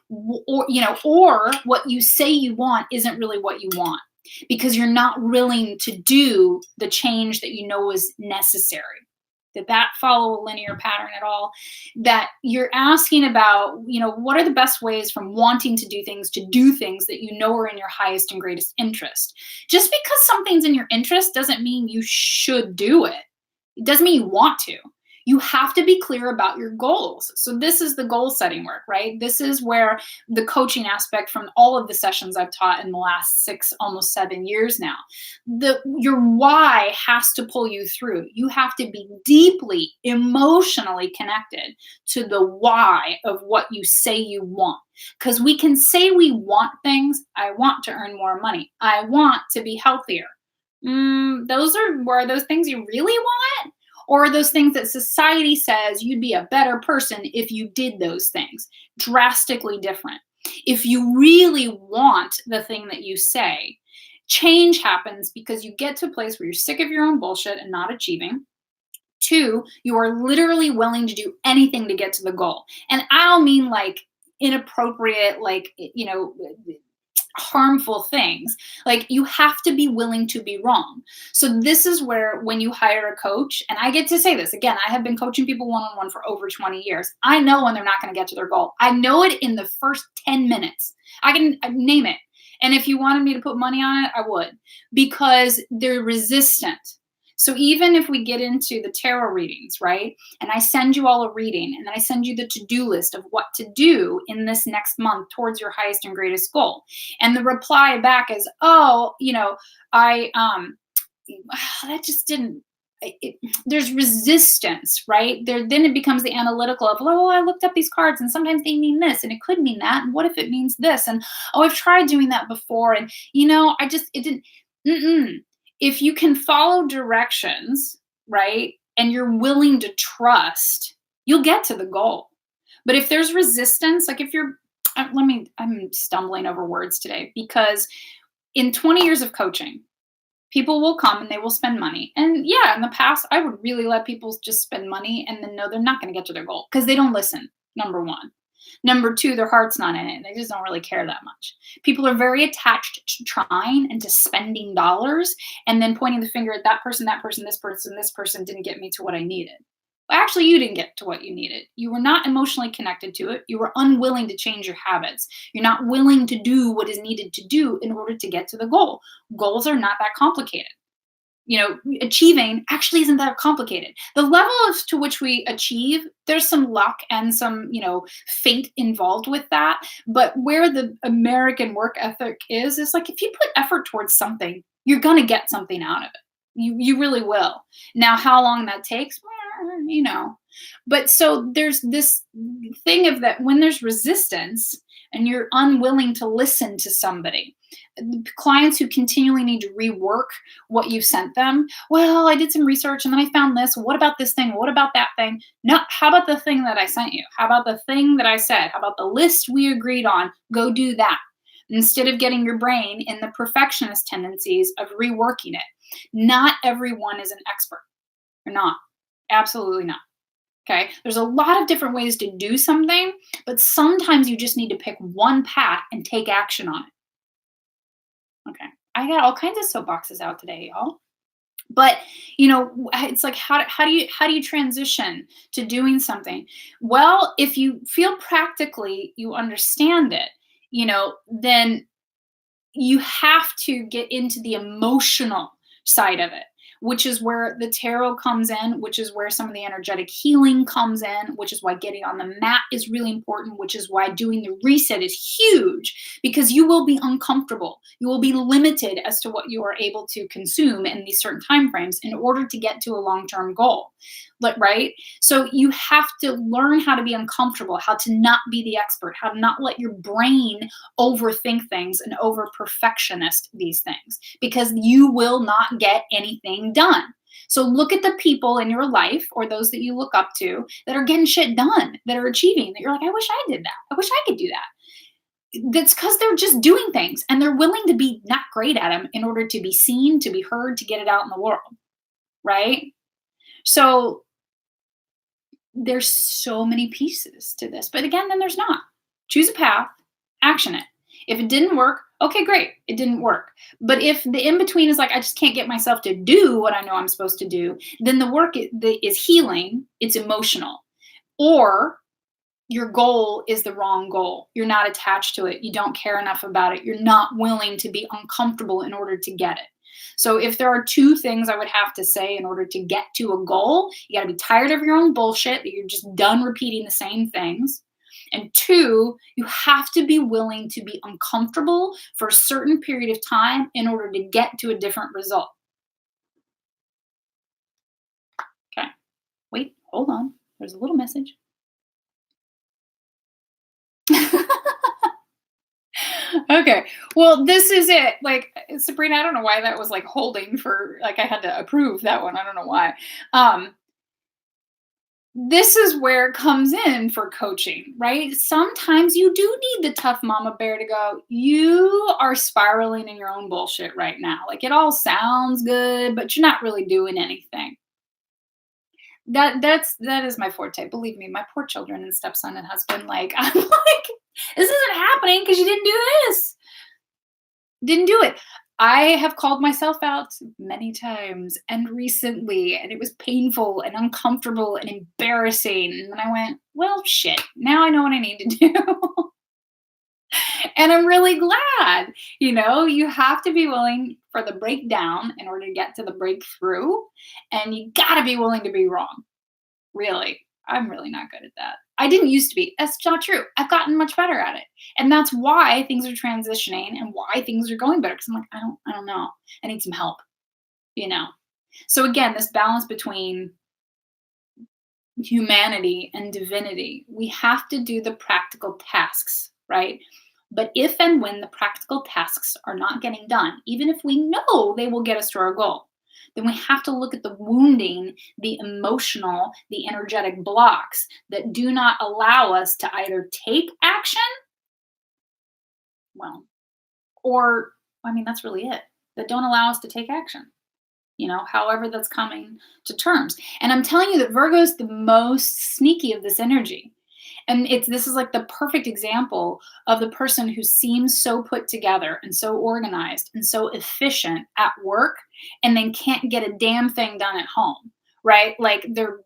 Or what you say you want isn't really what you want because you're not willing to do the change that you know is necessary. Did that follow a linear pattern at all? That you're asking about, what are the best ways from wanting to do things that you know are in your highest and greatest interest. Just because something's in your interest doesn't mean you should do it. It doesn't mean you want to. You have to be clear about your goals. So this is the goal setting work, right? This is where the coaching aspect from all of the sessions I've taught in the last 6, almost 7 years now, your why has to pull you through. You have to be deeply emotionally connected to the why of what you say you want. Because we can say we want things. I want to earn more money. I want to be healthier. Were those things you really want? Or are those things that society says you'd be a better person if you did those things? Drastically different. If you really want the thing that you say, change happens because you get to a place where you're sick of your own bullshit and not achieving. 2, you are literally willing to do anything to get to the goal. And I don't mean like inappropriate, harmful things. Like, you have to be willing to be wrong. So this is where, when you hire a coach, and I get to say this again, I have been coaching people one-on-one for over 20 years. I know when they're not going to get to their goal. I know it in the first 10 minutes. I can name it. And if you wanted me to put money on it, I would, because they're resistant. So even if we get into the tarot readings, right, and I send you all a reading, and then I send you the to-do list of what to do in this next month towards your highest and greatest goal, and the reply back is, that just didn't, there's resistance, right? Then it becomes the analytical of, I looked up these cards, and sometimes they mean this, and it could mean that, and what if it means this? And, I've tried doing that before, and, it didn't, If you can follow directions, right, and you're willing to trust, you'll get to the goal. But if there's resistance, like if you're, I'm stumbling over words today, because in 20 years of coaching, people will come and they will spend money. And yeah, in the past, I would really let people just spend money and then know they're not going to get to their goal because they don't listen, number 1. Number 2, their heart's not in it. They just don't really care that much. People are very attached to trying and to spending dollars and then pointing the finger at that person, this person didn't get me to what I needed. Well, actually, you didn't get to what you needed. You were not emotionally connected to it. You were unwilling to change your habits. You're not willing to do what is needed to do in order to get to the goal. Goals are not that complicated. Achieving actually isn't that complicated. The level to which we achieve, there's some luck and some, fate involved with that. But where the American work ethic is like, if you put effort towards something, you're going to get something out of it. You really will. Now, how long that takes, But so there's this thing of that when there's resistance and you're unwilling to listen to somebody, clients who continually need to rework what you sent them. Well, I did some research and then I found this. What about this thing? What about that thing? No, how about the thing that I sent you? How about the thing that I said? How about the list we agreed on? Go do that. Instead of getting your brain in the perfectionist tendencies of reworking it. Not everyone is an expert. You're not. Absolutely not. Okay. There's a lot of different ways to do something, but sometimes you just need to pick one path and take action on it. Okay. I got all kinds of soapboxes out today, y'all. But it's like, how do you transition to doing something? Well, if you feel practically you understand it, then you have to get into the emotional side of it, which is where the tarot comes in, which is where some of the energetic healing comes in, which is why getting on the mat is really important, which is why doing the reset is huge, because you will be uncomfortable. You will be limited as to what you are able to consume in these certain time frames in order to get to a long-term goal. Right? So you have to learn how to be uncomfortable, how to not be the expert, how to not let your brain overthink things and over perfectionist these things, because you will not get anything done. So look at the people in your life or those that you look up to that are getting shit done, that are achieving, that you're like, I wish I did that. I wish I could do that. That's because they're just doing things and they're willing to be not great at them in order to be seen, to be heard, to get it out in the world. Right? So there's so many pieces to this. But again, then there's not. Choose a path, action it. If it didn't work, okay, great, it didn't work. But if the in between is like, I just can't get myself to do what I know I'm supposed to do, then the work is healing, it's emotional. Or your goal is the wrong goal. You're not attached to it. You don't care enough about it. You're not willing to be uncomfortable in order to get it. So if there are two things I would have to say in order to get to a goal, you got to be tired of your own bullshit, that you're just done repeating the same things. And two, you have to be willing to be uncomfortable for a certain period of time in order to get to a different result. Okay. Wait, hold on. There's a little message. Okay. Well, this is it. Like, Sabrina, I don't know why that was like holding for, like, I had to approve that one. I don't know why. This is where it comes in for coaching, right? Sometimes you do need the tough mama bear to go, you are spiraling in your own bullshit right now. Like, it all sounds good, but you're not really doing anything. That is my forte. Believe me, my poor children and stepson and husband, like, I'm like, this isn't happening because you didn't do this. Didn't do it. I have called myself out many times and recently, and it was painful and uncomfortable and embarrassing. And then I went, well, shit, now I know what I need to do. And I'm really glad, you have to be willing for the breakdown in order to get to the breakthrough. And you got to be willing to be wrong. Really. I'm really not good at that. I didn't used to be. That's not true. I've gotten much better at it. And that's why things are transitioning and why things are going better. Because I'm like, I don't know. I need some help, you know. So again, this balance between humanity and divinity. We have to do the practical tasks, right? But if and when the practical tasks are not getting done, even if we know they will get us to our goal, then we have to look at the wounding, the emotional, the energetic blocks that do not allow us to either take action, well, or, I mean, that's really it, that don't allow us to take action, however that's coming to terms. And I'm telling you that Virgo is the most sneaky of this energy. And this is like the perfect example of the person who seems so put together and so organized and so efficient at work and then can't get a damn thing done at home, right? Like their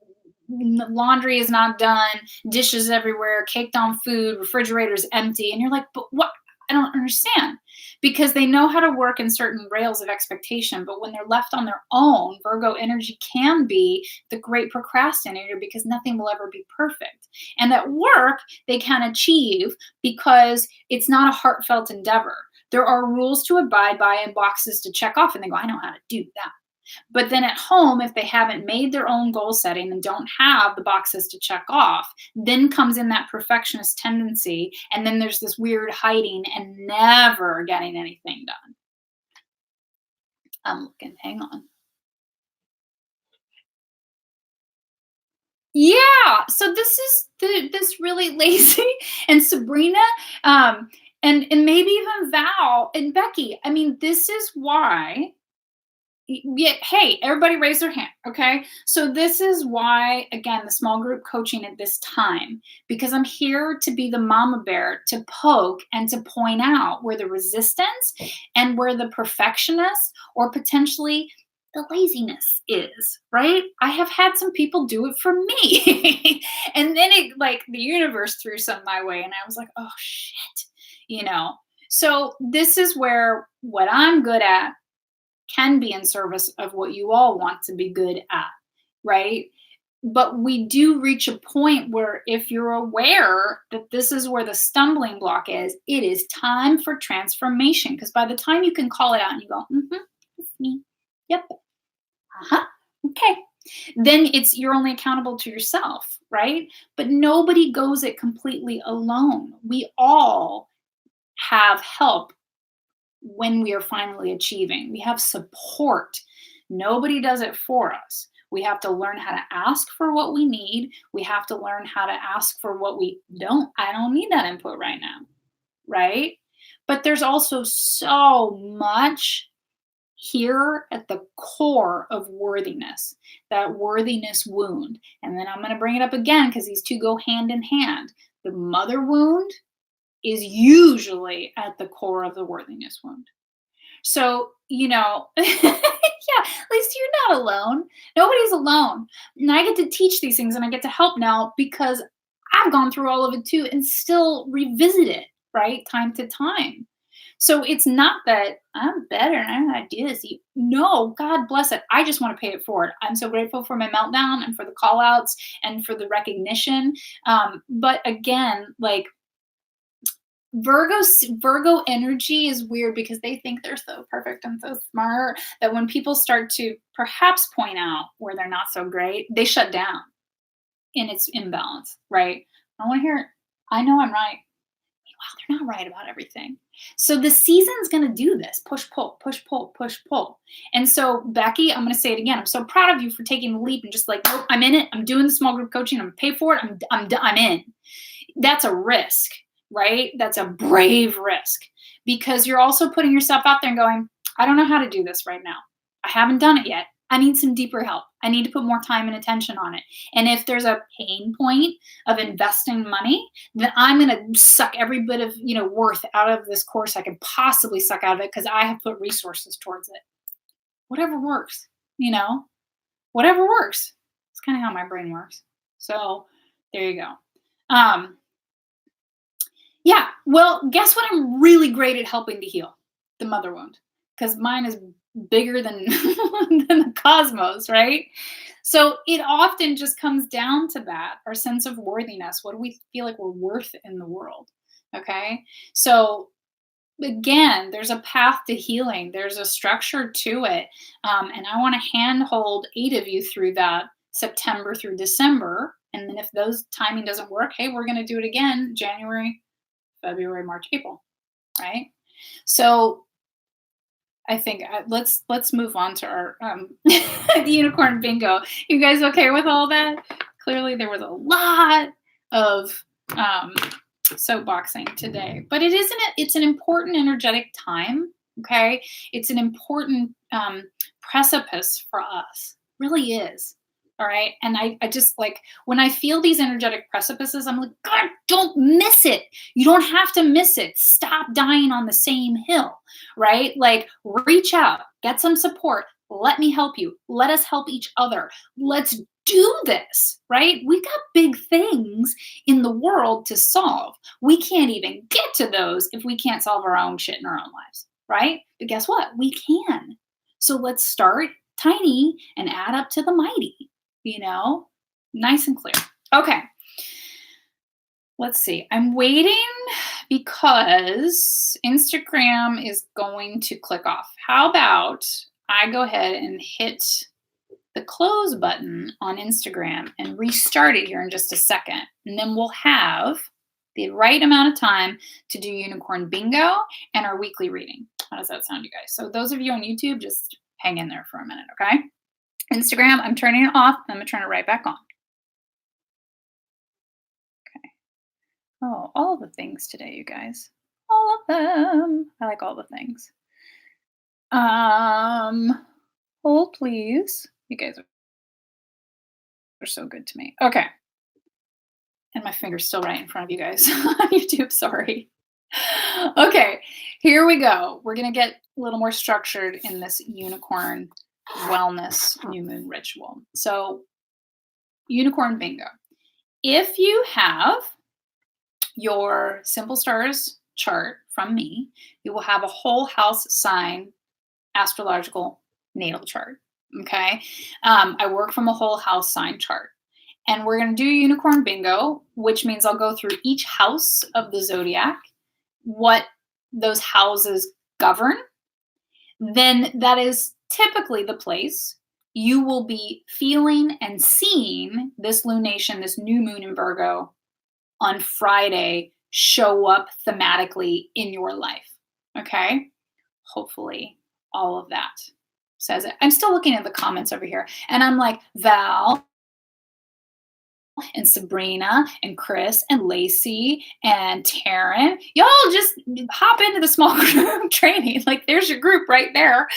laundry is not done, dishes everywhere, caked on food, refrigerator's empty. And you're like, but what? I don't understand. Because they know how to work in certain rails of expectation, but when they're left on their own, Virgo energy can be the great procrastinator because nothing will ever be perfect. And at work, they can achieve because it's not a heartfelt endeavor. There are rules to abide by and boxes to check off, and they go, I know how to do that. But then at home, if they haven't made their own goal setting and don't have the boxes to check off, then comes in that perfectionist tendency. And then there's this weird hiding and never getting anything done. I'm looking, hang on. Yeah. So this is this really lazy and Sabrina, and maybe even Val and Becky. I mean, this is why. Yeah, hey, everybody raise their hand, okay? So this is why, again, the small group coaching at this time, because I'm here to be the mama bear, to poke and to point out where the resistance and where the perfectionist or potentially the laziness is, right? I have had some people do it for me. And then it, like, the universe threw some my way and I was like, oh shit, So this is where what I'm good at can be in service of what you all want to be good at, right? But we do reach a point where if you're aware that this is where the stumbling block is, it is time for transformation. Because by the time you can call it out and you go, it's me. Yep. Uh-huh. Okay. Then you're only accountable to yourself, right? But nobody goes it completely alone. We all have help when we are finally achieving. We have support. Nobody does it for us. We have to learn how to ask for what we need. We have to learn how to ask for what we don't. I don't need that input right now, right? But there's also so much here at the core of worthiness, that worthiness wound. And then I'm going to bring it up again because these two go hand in hand. The mother wound is usually at the core of the worthiness wound. So, yeah, at least you're not alone. Nobody's alone. And I get to teach these things and I get to help now because I've gone through all of it too and still revisit it, right? Time to time. So it's not that I'm better and I know how to do this. No, God bless it. I just want to pay it forward. I'm so grateful for my meltdown and for the call outs and for the recognition. But again, like, Virgo energy is weird because they think they're so perfect and so smart that when people start to perhaps point out where they're not so great, they shut down and it's imbalance, right? I want to hear it. I know I'm right. Meanwhile, they're not right about everything. So the season's going to do this push, pull, push, pull, push, pull. And so, Becky, I'm going to say it again. I'm so proud of you for taking the leap and just like, nope, I'm in it. I'm doing the small group coaching. I'm going to pay for it. I'm in. That's a risk, right? That's a brave risk because you're also putting yourself out there and going, I don't know how to do this right now. I haven't done it yet. I need some deeper help. I need to put more time and attention on it. And if there's a pain point of investing money, then I'm going to suck every bit of, worth out of this course I can possibly suck out of it because I have put resources towards it. Whatever works, whatever works. It's kind of how my brain works. So there you go. Yeah, well, guess what I'm really great at helping to heal? The mother wound, because mine is bigger than, than the cosmos, right? So it often just comes down to that, our sense of worthiness. What do we feel like we're worth in the world? Okay, so again, there's a path to healing. There's a structure to it. And I want to handhold 8 of you through that September through December. And then if those timing doesn't work, hey, we're going to do it again, January, February, March, April, right? So I think let's move on to our the unicorn bingo. You guys okay with all that? Clearly there was a lot of soapboxing today, but it's an important energetic time. Okay, it's an important precipice for us. It really is. All right. And I just like when I feel these energetic precipices, I'm like, God, don't miss it. You don't have to miss it. Stop dying on the same hill, right? Like reach out, get some support. Let me help you. Let us help each other. Let's do this, right? We got big things in the world to solve. We can't even get to those if we can't solve our own shit in our own lives, right? But guess what? We can. So let's start tiny and add up to the mighty. Nice and clear. Okay. Let's see. I'm waiting because Instagram is going to click off. How about I go ahead and hit the close button on Instagram and restart it here in just a second. And then we'll have the right amount of time to do Unicorn Bingo and our weekly reading. How does that sound, you guys? So those of you on YouTube, just hang in there for a minute, okay? Instagram, I'm turning it off. I'm going to turn it right back on. Okay. Oh, all the things today, you guys. All of them. I like all the things. Hold, please. You guys are so good to me. Okay. And my finger's still right in front of you guys on YouTube. Sorry. Okay. Here we go. We're going to get a little more structured in this unicorn wellness new moon ritual. So unicorn bingo. If you have your simple stars chart from me, you will have a whole house sign astrological natal chart. Okay. I work from a whole house sign chart and we're going to do unicorn bingo, which means I'll go through each house of the zodiac, what those houses govern. Then that is typically the place you will be feeling and seeing this lunation, this new moon in Virgo on Friday show up thematically in your life. Okay. Hopefully all of that says it. I'm still looking at the comments over here and I'm like, Val and Sabrina and Chris and Lacey and Taryn, y'all just hop into the small group training. Like there's your group right there.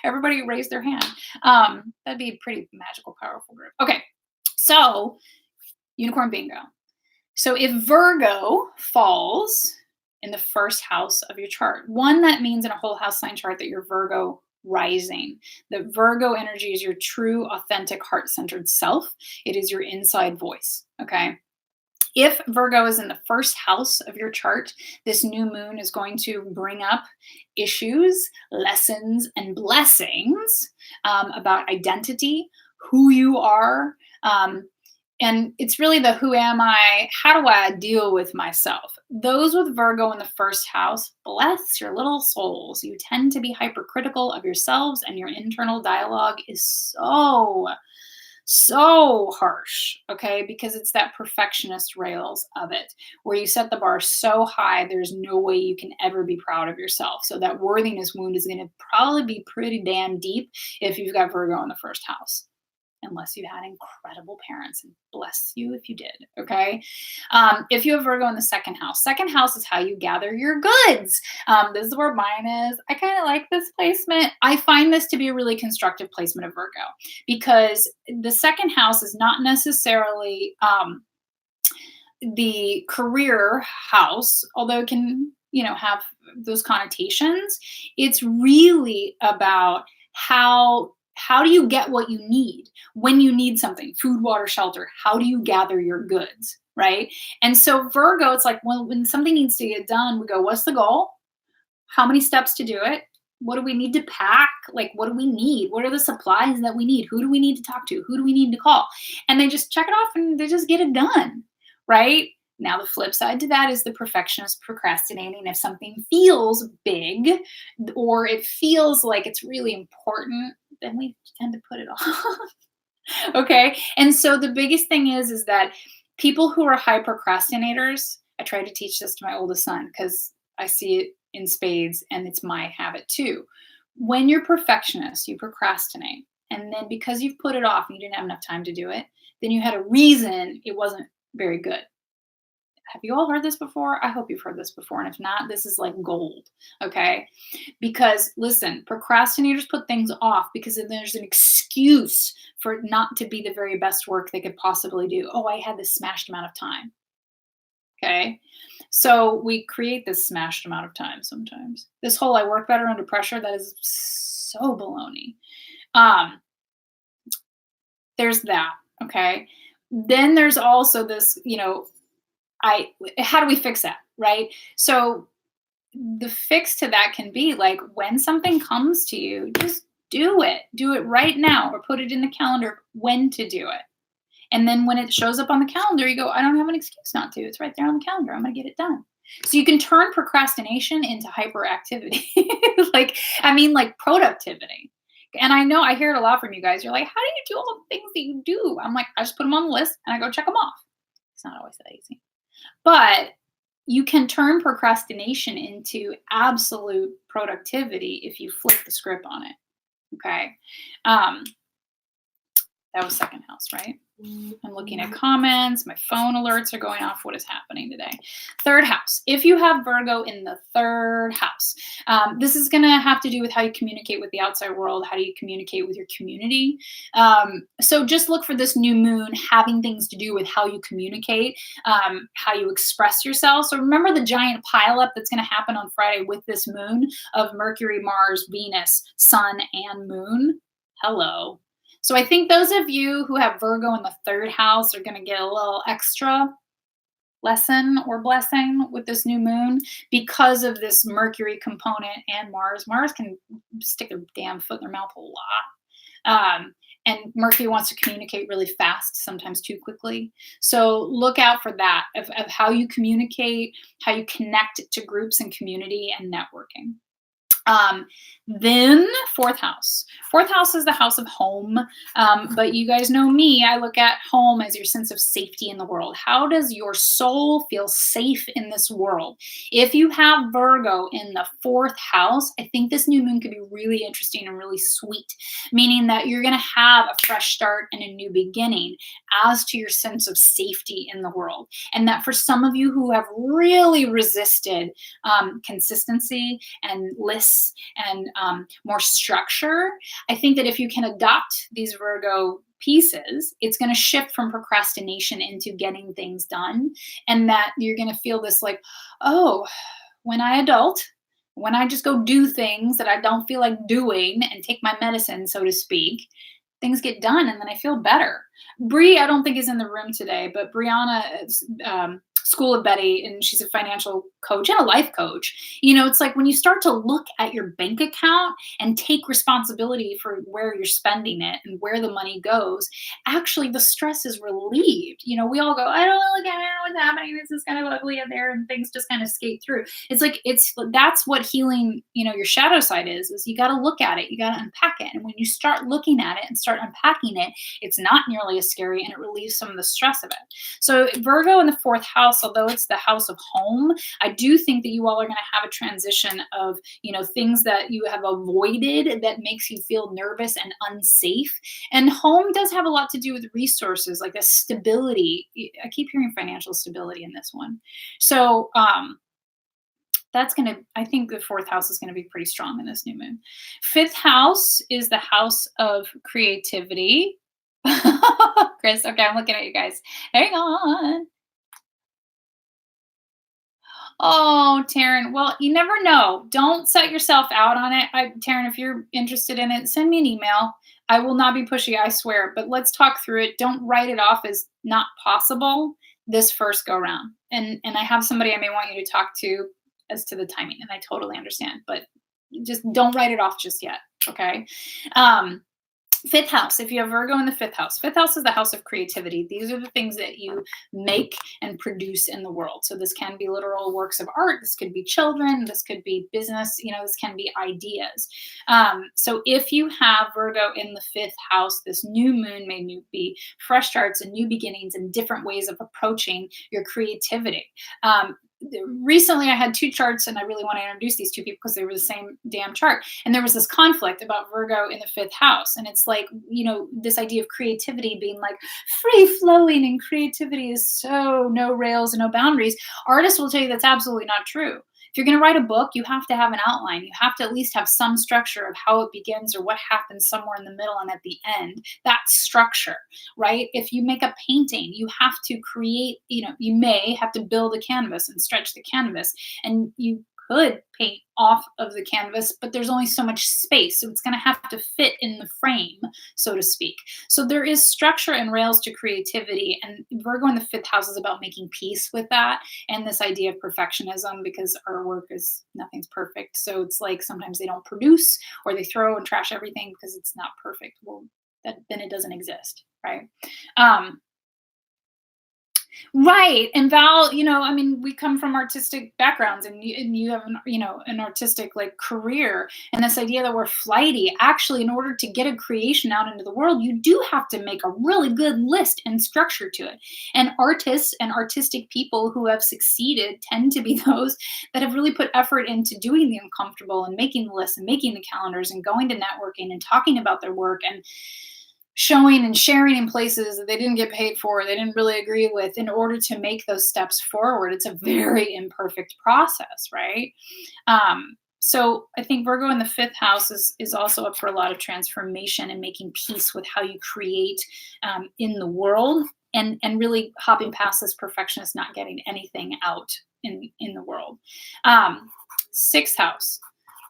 Everybody raise their hand. That'd be a pretty magical, powerful group. Okay. So unicorn bingo. So if Virgo falls in the first house of your chart, one, that means in a whole house sign chart that you're Virgo rising. The Virgo energy is your true, authentic, heart-centered self. It is your inside voice, okay? If Virgo is in the first house of your chart, this new moon is going to bring up issues, lessons, and blessings about identity, who you are. And it's really the who am I? How do I deal with myself? Those with Virgo in the first house, bless your little souls. You tend to be hypercritical of yourselves, and your internal dialogue is so harsh, okay? Because it's that perfectionist rails of it, where you set the bar so high, there's no way you can ever be proud of yourself. So that worthiness wound is going to probably be pretty damn deep if you've got Virgo in the first house. Unless you had incredible parents, and bless you if you did, okay? If you have Virgo in the second house is how you gather your goods. This is where mine is. I kind of like this placement. I find this to be a really constructive placement of Virgo, because the second house is not necessarily the career house, although it can, have those connotations. It's really about how do you get what you need when you need something, food, water, shelter? How do you gather your goods, right? And so Virgo, it's like, well, when something needs to get done, we go, what's the goal? How many steps to do it? What do we need to pack? Like, what do we need? What are the supplies that we need? Who do we need to talk to? Who do we need to call? And they just check it off and they just get it done, right? Now, the flip side to that is the perfectionist procrastinating. If something feels big or it feels like it's really important, then we tend to put it off. Okay. And so the biggest thing is that people who are high procrastinators, I try to teach this to my oldest son because I see it in spades and it's my habit too. When you're perfectionist, you procrastinate. And then because you've put it off and you didn't have enough time to do it, then you had a reason it wasn't very good. Have you all heard this before? I hope you've heard this before. And if not, this is like gold. Okay. Because listen, procrastinators put things off because then there's an excuse for it not to be the very best work they could possibly do. Oh, I had this smashed amount of time. Okay. So we create this smashed amount of time sometimes. This whole I work better under pressure, that is so baloney. There's that. Okay. Then there's also this, how do we fix that, right? So the fix to that can be like, when something comes to you, just do it right now, or put it in the calendar when to do it. And then when it shows up on the calendar, you go, I don't have an excuse not to. It's right there on the calendar. I'm going to get it done. So you can turn procrastination into hyperactivity. like productivity. And I know I hear it a lot from you guys. You're like, how do you do all the things that you do? I'm like, I just put them on the list and I go check them off. It's not always that easy. But you can turn procrastination into absolute productivity if you flip the script on it. Okay. That was second house, right? I'm looking at comments. My phone alerts are going off. What is happening today? Third house. If you have Virgo in the third house, this is going to have to do with how you communicate with the outside world. How do you communicate with your community? So just look for this new moon having things to do with how you communicate, how you express yourself. So remember the giant pileup that's going to happen on Friday with this moon of Mercury, Mars, Venus, Sun, and Moon. Hello. So I think those of you who have Virgo in the third house are going to get a little extra lesson or blessing with this new moon because of this Mercury component and Mars. Mars can stick their damn foot in their mouth a lot. And Mercury wants to communicate really fast, sometimes too quickly. So look out for that, of how you communicate, how you connect to groups and community and networking. Then fourth house. Fourth house is the house of home. But you guys know me, I look at home as your sense of safety in the world. How does your soul feel safe in this world? If you have Virgo in the fourth house, I think this new moon could be really interesting and really sweet, meaning that you're going to have a fresh start and a new beginning as to your sense of safety in the world. And that for some of you who have really resisted consistency and lists and more structure, I think that if you can adopt these Virgo pieces, it's going to shift from procrastination into getting things done. And that you're going to feel this like, oh, when I adult, when I just go do things that I don't feel like doing and take my medicine, so to speak, things get done and then I feel better. Bree, I don't think is in the room today, but Brianna, School of Betty, and she's a financial coach and a life coach. It's like when you start to look at your bank account and take responsibility for where you're spending it and where the money goes, actually the stress is relieved. We all go, I don't look at what's happening. This is kind of ugly in there, and things just kind of skate through. It's like that's what healing, your shadow side is you got to look at it, you got to unpack it. And when you start looking at it and start unpacking it, it's not nearly as scary and it relieves some of the stress of it. So Virgo in the fourth house, although it's the house of home, I do think that you all are going to have a transition of, things that you have avoided that makes you feel nervous and unsafe. And home does have a lot to do with resources, like a stability. I keep hearing financial stability in this one. So, I think the fourth house is going to be pretty strong in this new moon. Fifth house is the house of creativity. Chris, okay, I'm looking at you guys. Hang on. Oh, Taryn. Well, you never know. Don't set yourself out on it. Taryn, if you're interested in it, send me an email. I will not be pushy, I swear. But let's talk through it. Don't write it off as not possible this first go round. And I have somebody I may want you to talk to as to the timing, and I totally understand. But just don't write it off just yet. Okay. Fifth house, if you have Virgo in the fifth house is the house of creativity. These are the things that you make and produce in the world. So this can be literal works of art. This could be children. This could be business. This can be ideas. So if you have Virgo in the fifth house, this new moon may be fresh starts and new beginnings and different ways of approaching your creativity. Recently I had two charts, and I really want to introduce these two people because they were the same damn chart. And there was this conflict about Virgo in the fifth house. And it's like, this idea of creativity being like free flowing, and creativity is so no rails and no boundaries. Artists will tell you that's absolutely not true. If you're going to write a book, you have to have an outline. You have to at least have some structure of how it begins or what happens somewhere in the middle and at the end. That's structure, right? If you make a painting, you have to create, you may have to build a canvas and stretch the canvas, and you could paint off of the canvas, but there's only so much space. So it's going to have to fit in the frame, so to speak. So there is structure and rails to creativity. And Virgo in the fifth house is about making peace with that and this idea of perfectionism, because our work is nothing's perfect. So it's like sometimes they don't produce, or they throw and trash everything because it's not perfect. Well, then it doesn't exist, right? Right. And Val, we come from artistic backgrounds, and you have an artistic like career, and this idea that we're flighty. Actually, in order to get a creation out into the world, you do have to make a really good list and structure to it. And artists and artistic people who have succeeded tend to be those that have really put effort into doing the uncomfortable and making the lists and making the calendars and going to networking and talking about their work and showing and sharing in places that they didn't get paid for, they didn't really agree with, in order to make those steps forward. It's a very imperfect process, right? So I think Virgo in the fifth house is also up for a lot of transformation and making peace with how you create in the world, and really hopping past this perfectionist not getting anything out in the world. Sixth house.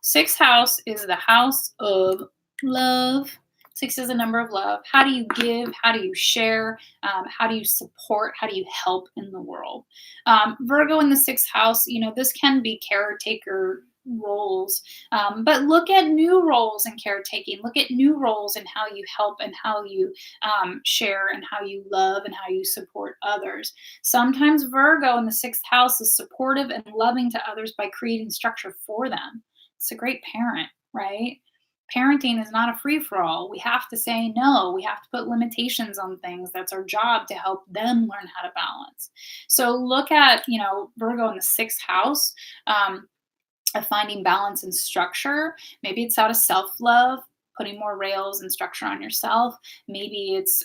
Sixth house is the house of love. Six is a number of love. How do you give? How do you share? How do you support? How do you help in the world? Virgo in the sixth house, this can be caretaker roles, but look at new roles in caretaking. Look at new roles in how you help and how you share and how you love and how you support others. Sometimes Virgo in the sixth house is supportive and loving to others by creating structure for them. It's a great parent, right? Parenting is not a free-for-all. We have to say no. We have to put limitations on things. That's our job, to help them learn how to balance. So look at, Virgo in the sixth house, of finding balance and structure. Maybe it's out of self-love, putting more rails and structure on yourself. Maybe it's,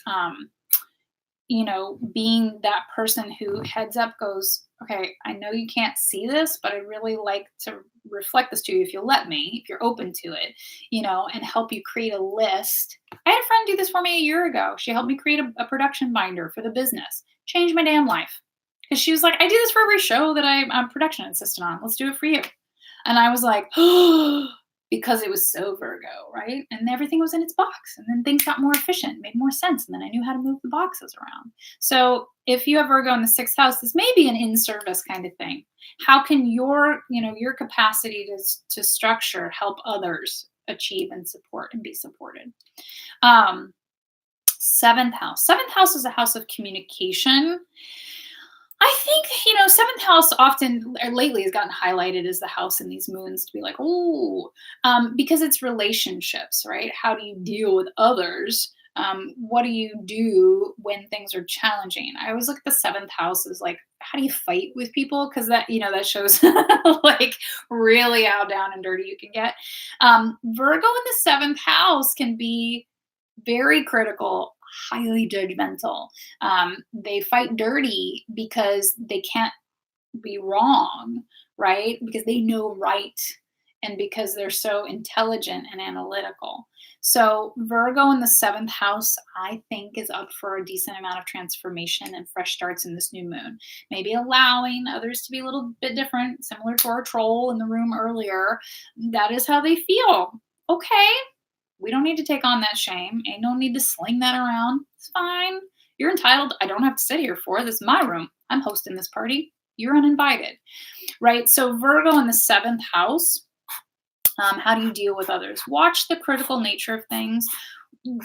being that person who heads up goes, okay, I know you can't see this, but I really like to reflect this to you if you'll let me, if you're open to it, and help you create a list. I had a friend do this for me a year ago. She helped me create a production binder for the business. Changed my damn life. Because she was like, I do this for every show that I'm production assistant on. Let's do it for you. And I was like, oh, because it was so Virgo, right? And everything was in its box. And then things got more efficient, made more sense. And then I knew how to move the boxes around. So if you have Virgo in the sixth house, this may be an in-service kind of thing. How can your capacity to structure help others achieve and support and be supported? Seventh house. Seventh house is a house of communication. I think, seventh house often or lately has gotten highlighted as the house in these moons to be like, oh, because it's relationships, right? How do you deal with others? What do you do when things are challenging? I always look at the seventh house as like, how do you fight with people? Because that shows like really how down and dirty you can get. Virgo in the seventh house can be very critical, highly judgmental. They fight dirty because they can't be wrong, right? Because they know right and because they're so intelligent and analytical. So Virgo in the seventh house, I think, is up for a decent amount of transformation and fresh starts in this new moon. Maybe allowing others to be a little bit different, similar to our troll in the room earlier. That is how they feel. Okay, we don't need to take on that shame. Ain't no need to sling that around. It's fine. You're entitled. I don't have to sit here for it. This is my room. I'm hosting this party. You're uninvited, right? So Virgo in the seventh house, how do you deal with others? Watch the critical nature of things.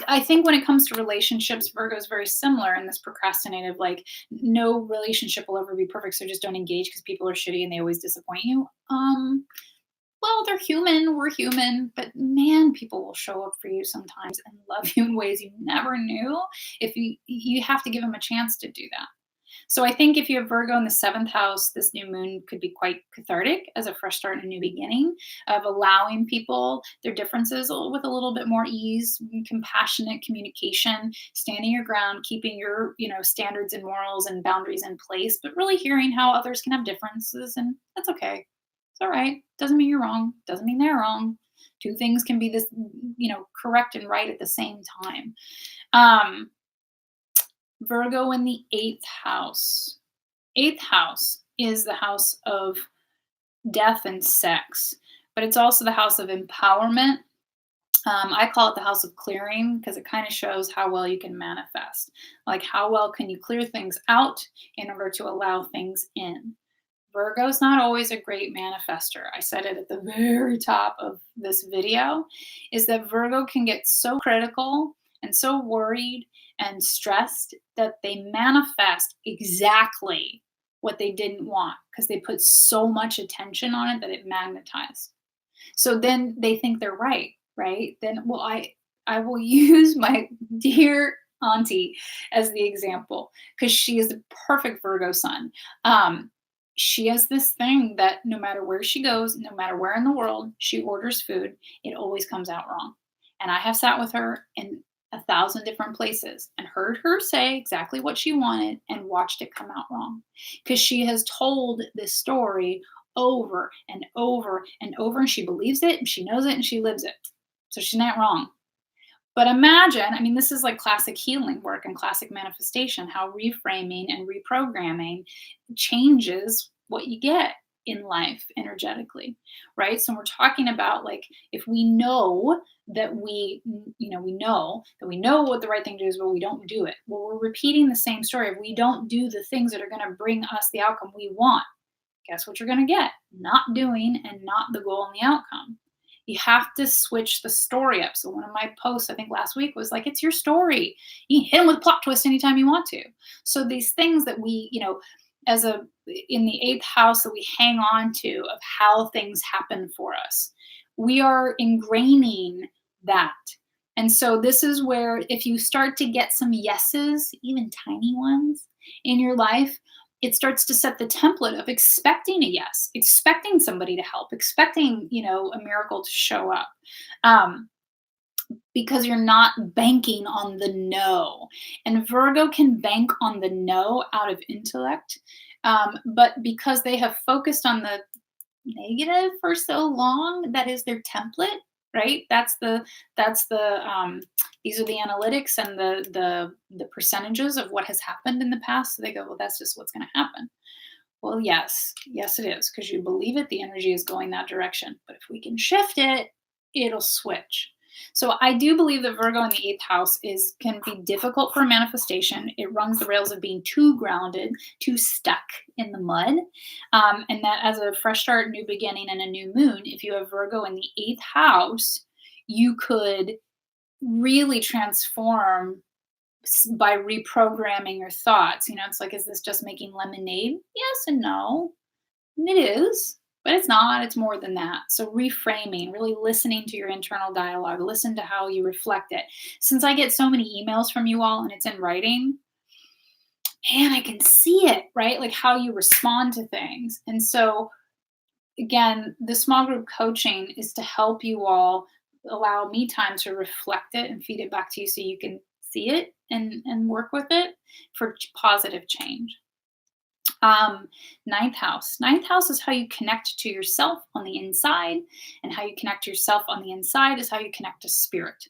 I think when it comes to relationships, Virgo is very similar in this procrastinative, like no relationship will ever be perfect, so just don't engage because people are shitty and they always disappoint you. Well, they're human, we're human, but man, people will show up for you sometimes and love you in ways you never knew. If you have to give them a chance to do that. So I think if you have Virgo in the seventh house, this new moon could be quite cathartic as a fresh start and a new beginning of allowing people their differences with a little bit more ease, compassionate communication, standing your ground, keeping your, standards and morals and boundaries in place, but really hearing how others can have differences, and that's okay. It's all right. Doesn't mean you're wrong. Doesn't mean they're wrong. Two things can be this, correct and right at the same time. Virgo in the eighth house. Eighth house is the house of death and sex, but it's also the house of empowerment. I call it the house of clearing because it kind of shows how well you can manifest. Like how well can you clear things out in order to allow things in. Virgo's not always a great manifester. I said it at the very top of this video, is that Virgo can get so critical and so worried and stressed that they manifest exactly what they didn't want because they put so much attention on it that it magnetized. So then they think they're right? Then, well, I will use my dear auntie as the example because she is the perfect Virgo sun. She has this thing that no matter where she goes, no matter where in the world she orders food, it always comes out wrong. And I have sat with her in 1,000 different places and heard her say exactly what she wanted and watched it come out wrong. Because she has told this story over and over and over, and she believes it, and she knows it, and she lives it. So she's not wrong. But imagine, this is like classic healing work and classic manifestation, how reframing and reprogramming changes what you get in life energetically, right? So we're talking about like, if we know that we know what the right thing to do is, but we don't do it. Well, we're repeating the same story. If we don't do the things that are going to bring us the outcome we want, guess what you're going to get? Not doing and not the goal and the outcome. You have to switch the story up. So one of my posts, I think last week, was like, it's your story. You can hit them with a plot twist anytime you want to. So these things that we, in the eighth house that we hang on to of how things happen for us, we are ingraining that. And so this is where if you start to get some yeses, even tiny ones in your life, it starts to set the template of expecting a yes, expecting somebody to help, expecting, a miracle to show up. Because you're not banking on the no. And Virgo can bank on the no out of intellect. But because they have focused on negative for so long. That is their template, right? That's the these are the analytics and the percentages of what has happened in the past. So they go, well, that's just what's going to happen. Well, yes, it is, because you believe it. The energy is going that direction. But if we can shift it, it'll switch. So I do believe that Virgo in the eighth house is can be difficult for manifestation. It runs the rails of being too grounded, too stuck in the mud, and that as a fresh start, new beginning, and a new moon, if you have Virgo in the eighth house, you could really transform by reprogramming your thoughts. It's like, is this just making lemonade? Yes and no. It is, but it's not. It's more than that. So reframing, really listening to your internal dialogue, listen to how you reflect it. Since I get so many emails from you all and it's in writing, man, I can see it, right? Like how you respond to things. And so again, the small group coaching is to help you all allow me time to reflect it and feed it back to you so you can see it and work with it for positive change. Um, ninth house. Ninth house is how you connect to yourself on the inside, and how you connect to yourself on the inside is how you connect to spirit.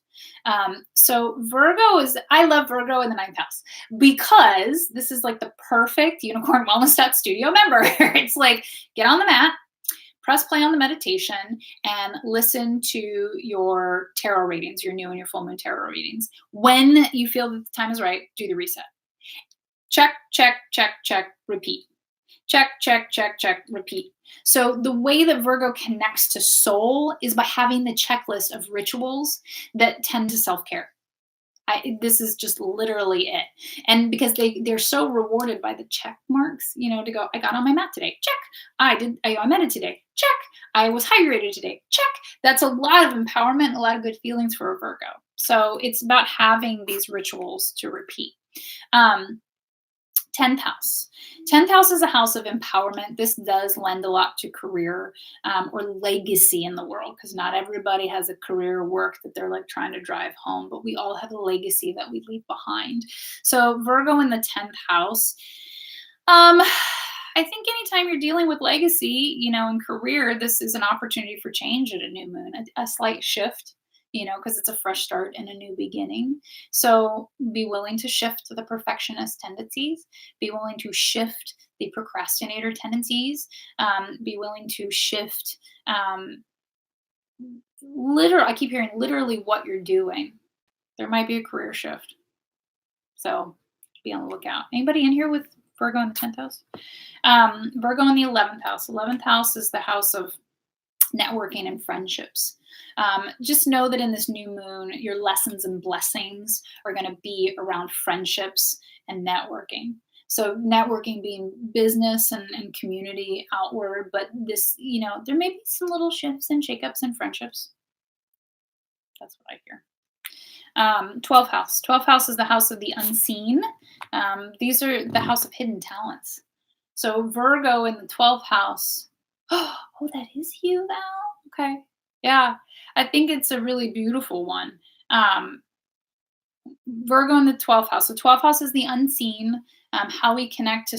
So Virgo is, I love Virgo in the ninth house because this is like the perfect UnicornWellness.Studio member. It's like, get on the mat, press play on the meditation, and listen to your tarot readings, your new and your full moon tarot readings. When you feel that the time is right, do the reset. Check, check, check, check, repeat. Check, check, check, check, repeat. So the way that Virgo connects to soul is by having the checklist of rituals that tend to self-care. This is just literally it. And because they're so rewarded by the check marks, to go, I got on my mat today. Check. I meditated today. Check. I was hydrated today. Check. That's a lot of empowerment, a lot of good feelings for a Virgo. So it's about having these rituals to repeat. 10th house. 10th house is a house of empowerment. This does lend a lot to career or legacy in the world, because not everybody has a career work that they're like trying to drive home, but we all have a legacy that we leave behind. So Virgo in the 10th house, I think anytime you're dealing with legacy, in career, this is an opportunity for change at a new moon, a slight shift, because it's a fresh start and a new beginning. So be willing to shift the perfectionist tendencies, be willing to shift the procrastinator tendencies, be willing to shift, I keep hearing literally what you're doing. There might be a career shift. So be on the lookout. Anybody in here with Virgo in the 10th house? Virgo in the 11th house. 11th house is the house of networking and friendships. Just know that in this new moon, your lessons and blessings are going to be around friendships and networking. So networking being business and community outward, but this, there may be some little shifts and shakeups in friendships. That's what I hear. 12th house. 12th house is the house of the unseen. These are the house of hidden talents. So Virgo in the 12th house. Oh, that is you, Val. Okay. Yeah. I think it's a really beautiful one. Virgo in the 12th house. So 12th house is the unseen, how we connect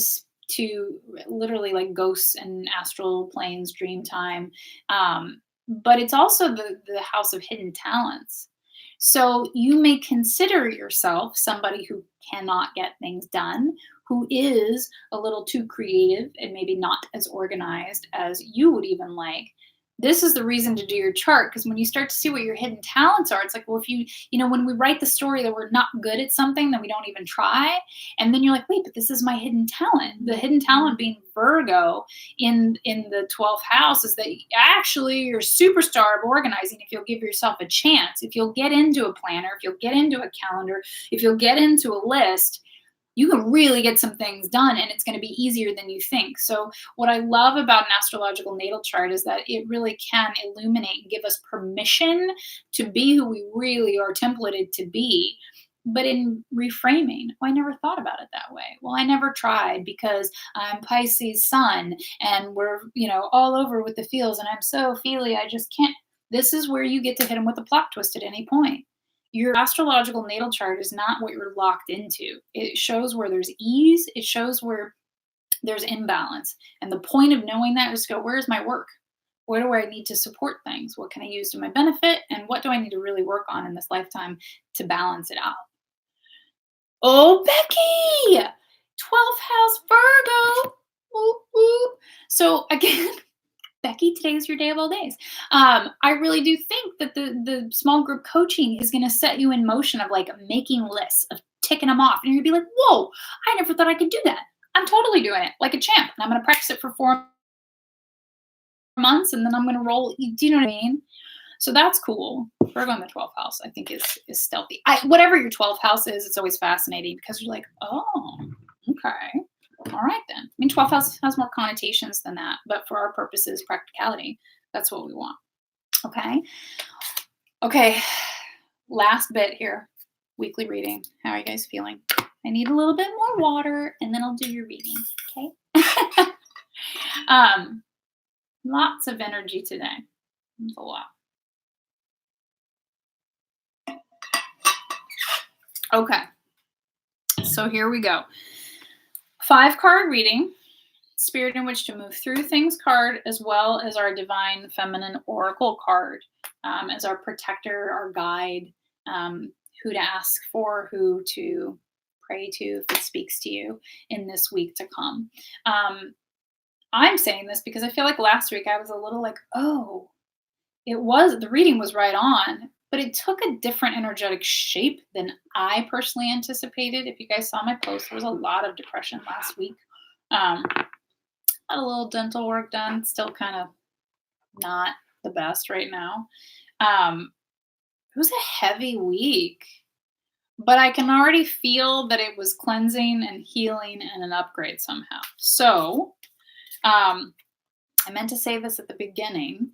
to literally like ghosts and astral planes, dream time. But it's also the house of hidden talents. So you may consider yourself somebody who cannot get things done, who is a little too creative and maybe not as organized as you would even like. This is the reason to do your chart, because when you start to see what your hidden talents are, it's like, well, if when we write the story that we're not good at something, then we don't even try. And then you're like, wait, but this is my hidden talent. The hidden talent being Virgo in the 12th house is that actually you're a superstar of organizing if you'll give yourself a chance. If you'll get into a planner, if you'll get into a calendar, if you'll get into a list, you can really get some things done, and it's going to be easier than you think. So what I love about an astrological natal chart is that it really can illuminate and give us permission to be who we really are templated to be. But in reframing, I never thought about it that way. Well, I never tried because I'm Pisces sun and we're, all over with the feels and I'm so feely, I just can't. This is where you get to hit them with a plot twist at any point. Your astrological natal chart is not what you're locked into. It shows where there's ease. It shows where there's imbalance. And the point of knowing that is to go, where's my work? Where do I need to support things? What can I use to my benefit? And what do I need to really work on in this lifetime to balance it out? Oh, Becky! 12th house Virgo. Whoop, whoop. So again, Becky, today's your day of all days. I really do think that the small group coaching is going to set you in motion of like making lists, of ticking them off. And you're going to be like, whoa, I never thought I could do that. I'm totally doing it like a champ. And I'm going to practice it for 4 months and then I'm going to roll. Do you know what I mean? So that's cool. Virgo in the 12th house, I think, is stealthy. Whatever your 12th house is, it's always fascinating because you're like, oh, okay. All right, then. I mean, 12th house has more connotations than that, but for our purposes, practicality, that's what we want. Okay. Okay. Last bit here. Weekly reading. How are you guys feeling? I need a little bit more water and then I'll do your reading. Okay. Lots of energy today. It's a lot. Okay. So here we go. 5-card reading. Spirit in which to move through things card, as well as our divine feminine oracle card, as our protector, our guide, who to ask for, who to pray to if it speaks to you in this week to come. I'm saying this because I feel like last week I was a little like, oh, the reading was right on, but it took a different energetic shape than I personally anticipated. If you guys saw my post, there was a lot of depression last week. Had a little dental work done, still kind of not the best right now. It was a heavy week, but I can already feel that it was cleansing and healing and an upgrade somehow. So I meant to say this at the beginning.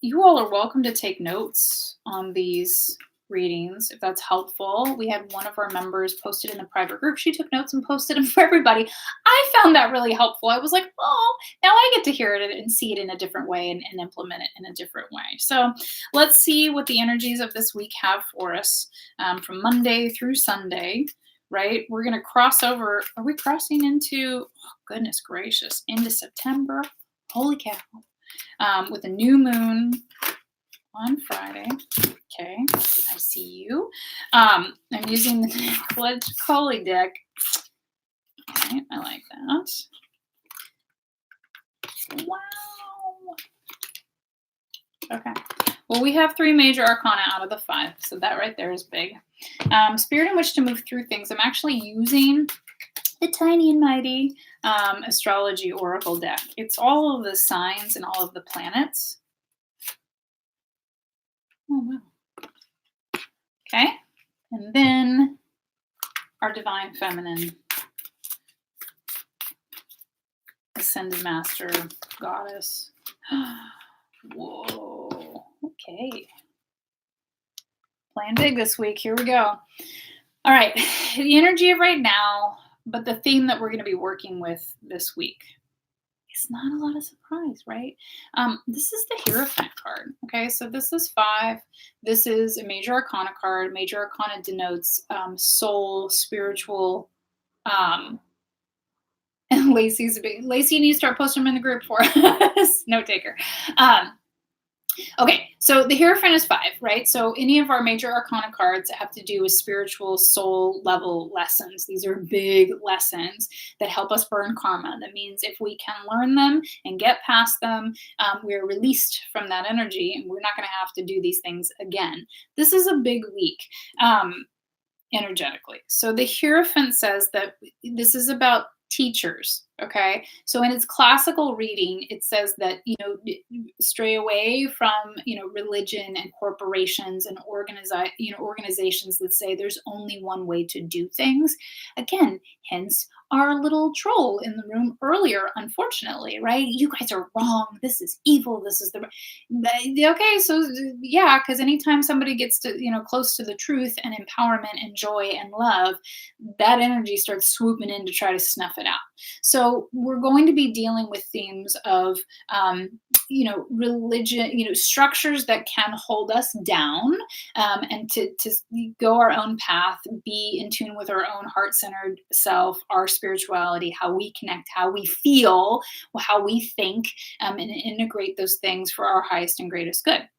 You all are welcome to take notes on these readings if that's helpful. We had one of our members posted in the private group. She took notes and posted them for everybody. I found that really helpful. I was like, oh, now I get to hear it and see it in a different way and implement it in a different way. So let's see what the energies of this week have for us from Monday through Sunday, right? We're going to cross over. Are we crossing into, oh, goodness gracious, into September? Holy cow. With a new moon on Friday. Okay, I see you. I'm using the Pledge Collie deck. Okay, I like that. Wow. Okay. Well, we have 3 major arcana out of the 5, so that right there is big. Spirit in which to move through things. I'm actually using the tiny and mighty Astrology Oracle deck. It's all of the signs and all of the planets. Oh, wow. Okay. And then our Divine Feminine Ascended Master Goddess. Whoa. Okay. Playing big this week. Here we go. All right. The energy of right now, but the theme that we're going to be working with this week. It's not a lot of surprise, right? This is the Hierophant card. Okay, so this is 5. This is a major arcana card. Major arcana denotes soul, spiritual. And Lacey, you need to start posting them in the group for us. Note taker. Okay, so the Hierophant is 5, right? So any of our major arcana cards have to do with spiritual soul level lessons. These are big lessons that help us burn karma. That means if we can learn them and get past them, we're released from that energy and we're not going to have to do these things again. This is a big week energetically. So the Hierophant says that this is about teachers. Okay, so in its classical reading, it says that stray away from religion and corporations and organizations that say there's only one way to do things. Again, hence our little troll in the room earlier. Unfortunately, right? You guys are wrong. This is evil. This is okay. So yeah, because anytime somebody gets to close to the truth and empowerment and joy and love, that energy starts swooping in to try to snuff it out. So So we're going to be dealing with themes of, religion, structures that can hold us down, and to go our own path, be in tune with our own heart-centered self, our spirituality, how we connect, how we feel, how we think, and integrate those things for our highest and greatest good.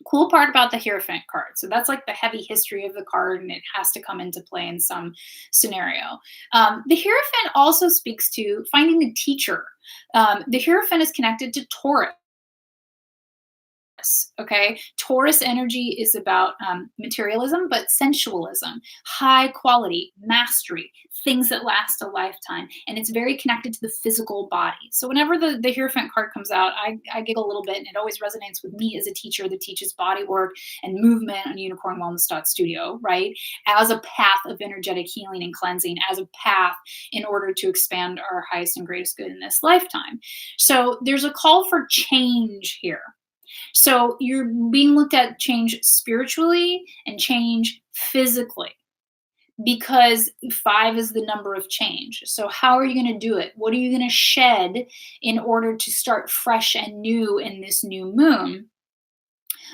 Cool part about the Hierophant card. So that's like the heavy history of the card, and it has to come into play in some scenario. The Hierophant also speaks to finding a teacher. The Hierophant is connected to Taurus. Okay, Taurus energy is about materialism, but sensualism, high quality, mastery, things that last a lifetime, and it's very connected to the physical body. So whenever the Hierophant card comes out, I giggle a little bit, and it always resonates with me as a teacher that teaches body work and movement on UnicornWellness.Studio, right? As a path of energetic healing and cleansing, as a path in order to expand our highest and greatest good in this lifetime. So there's a call for change here. So you're being looked at change spiritually and change physically, because 5 is the number of change. So how are you going to do it? What are you going to shed in order to start fresh and new in this new moon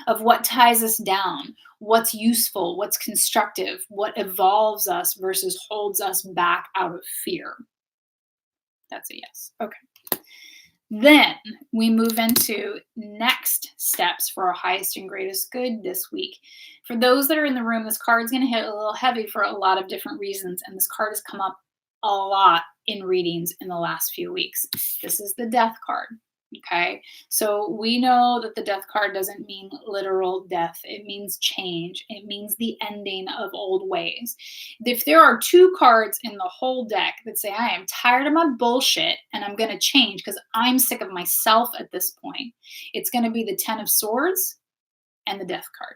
of what ties us down, what's useful, what's constructive, what evolves us versus holds us back out of fear? That's a yes. Okay. Then we move into next steps for our highest and greatest good this week. For those that are in the room, this card's going to hit a little heavy for a lot of different reasons, and this card has come up a lot in readings in the last few weeks. This is the Death card. Okay, so we know that the Death card doesn't mean literal death. It means change. It means the ending of old ways. If there are 2 cards in the whole deck that say, I am tired of my bullshit and I'm going to change because I'm sick of myself at this point, it's going to be the 10 of Swords and the Death card.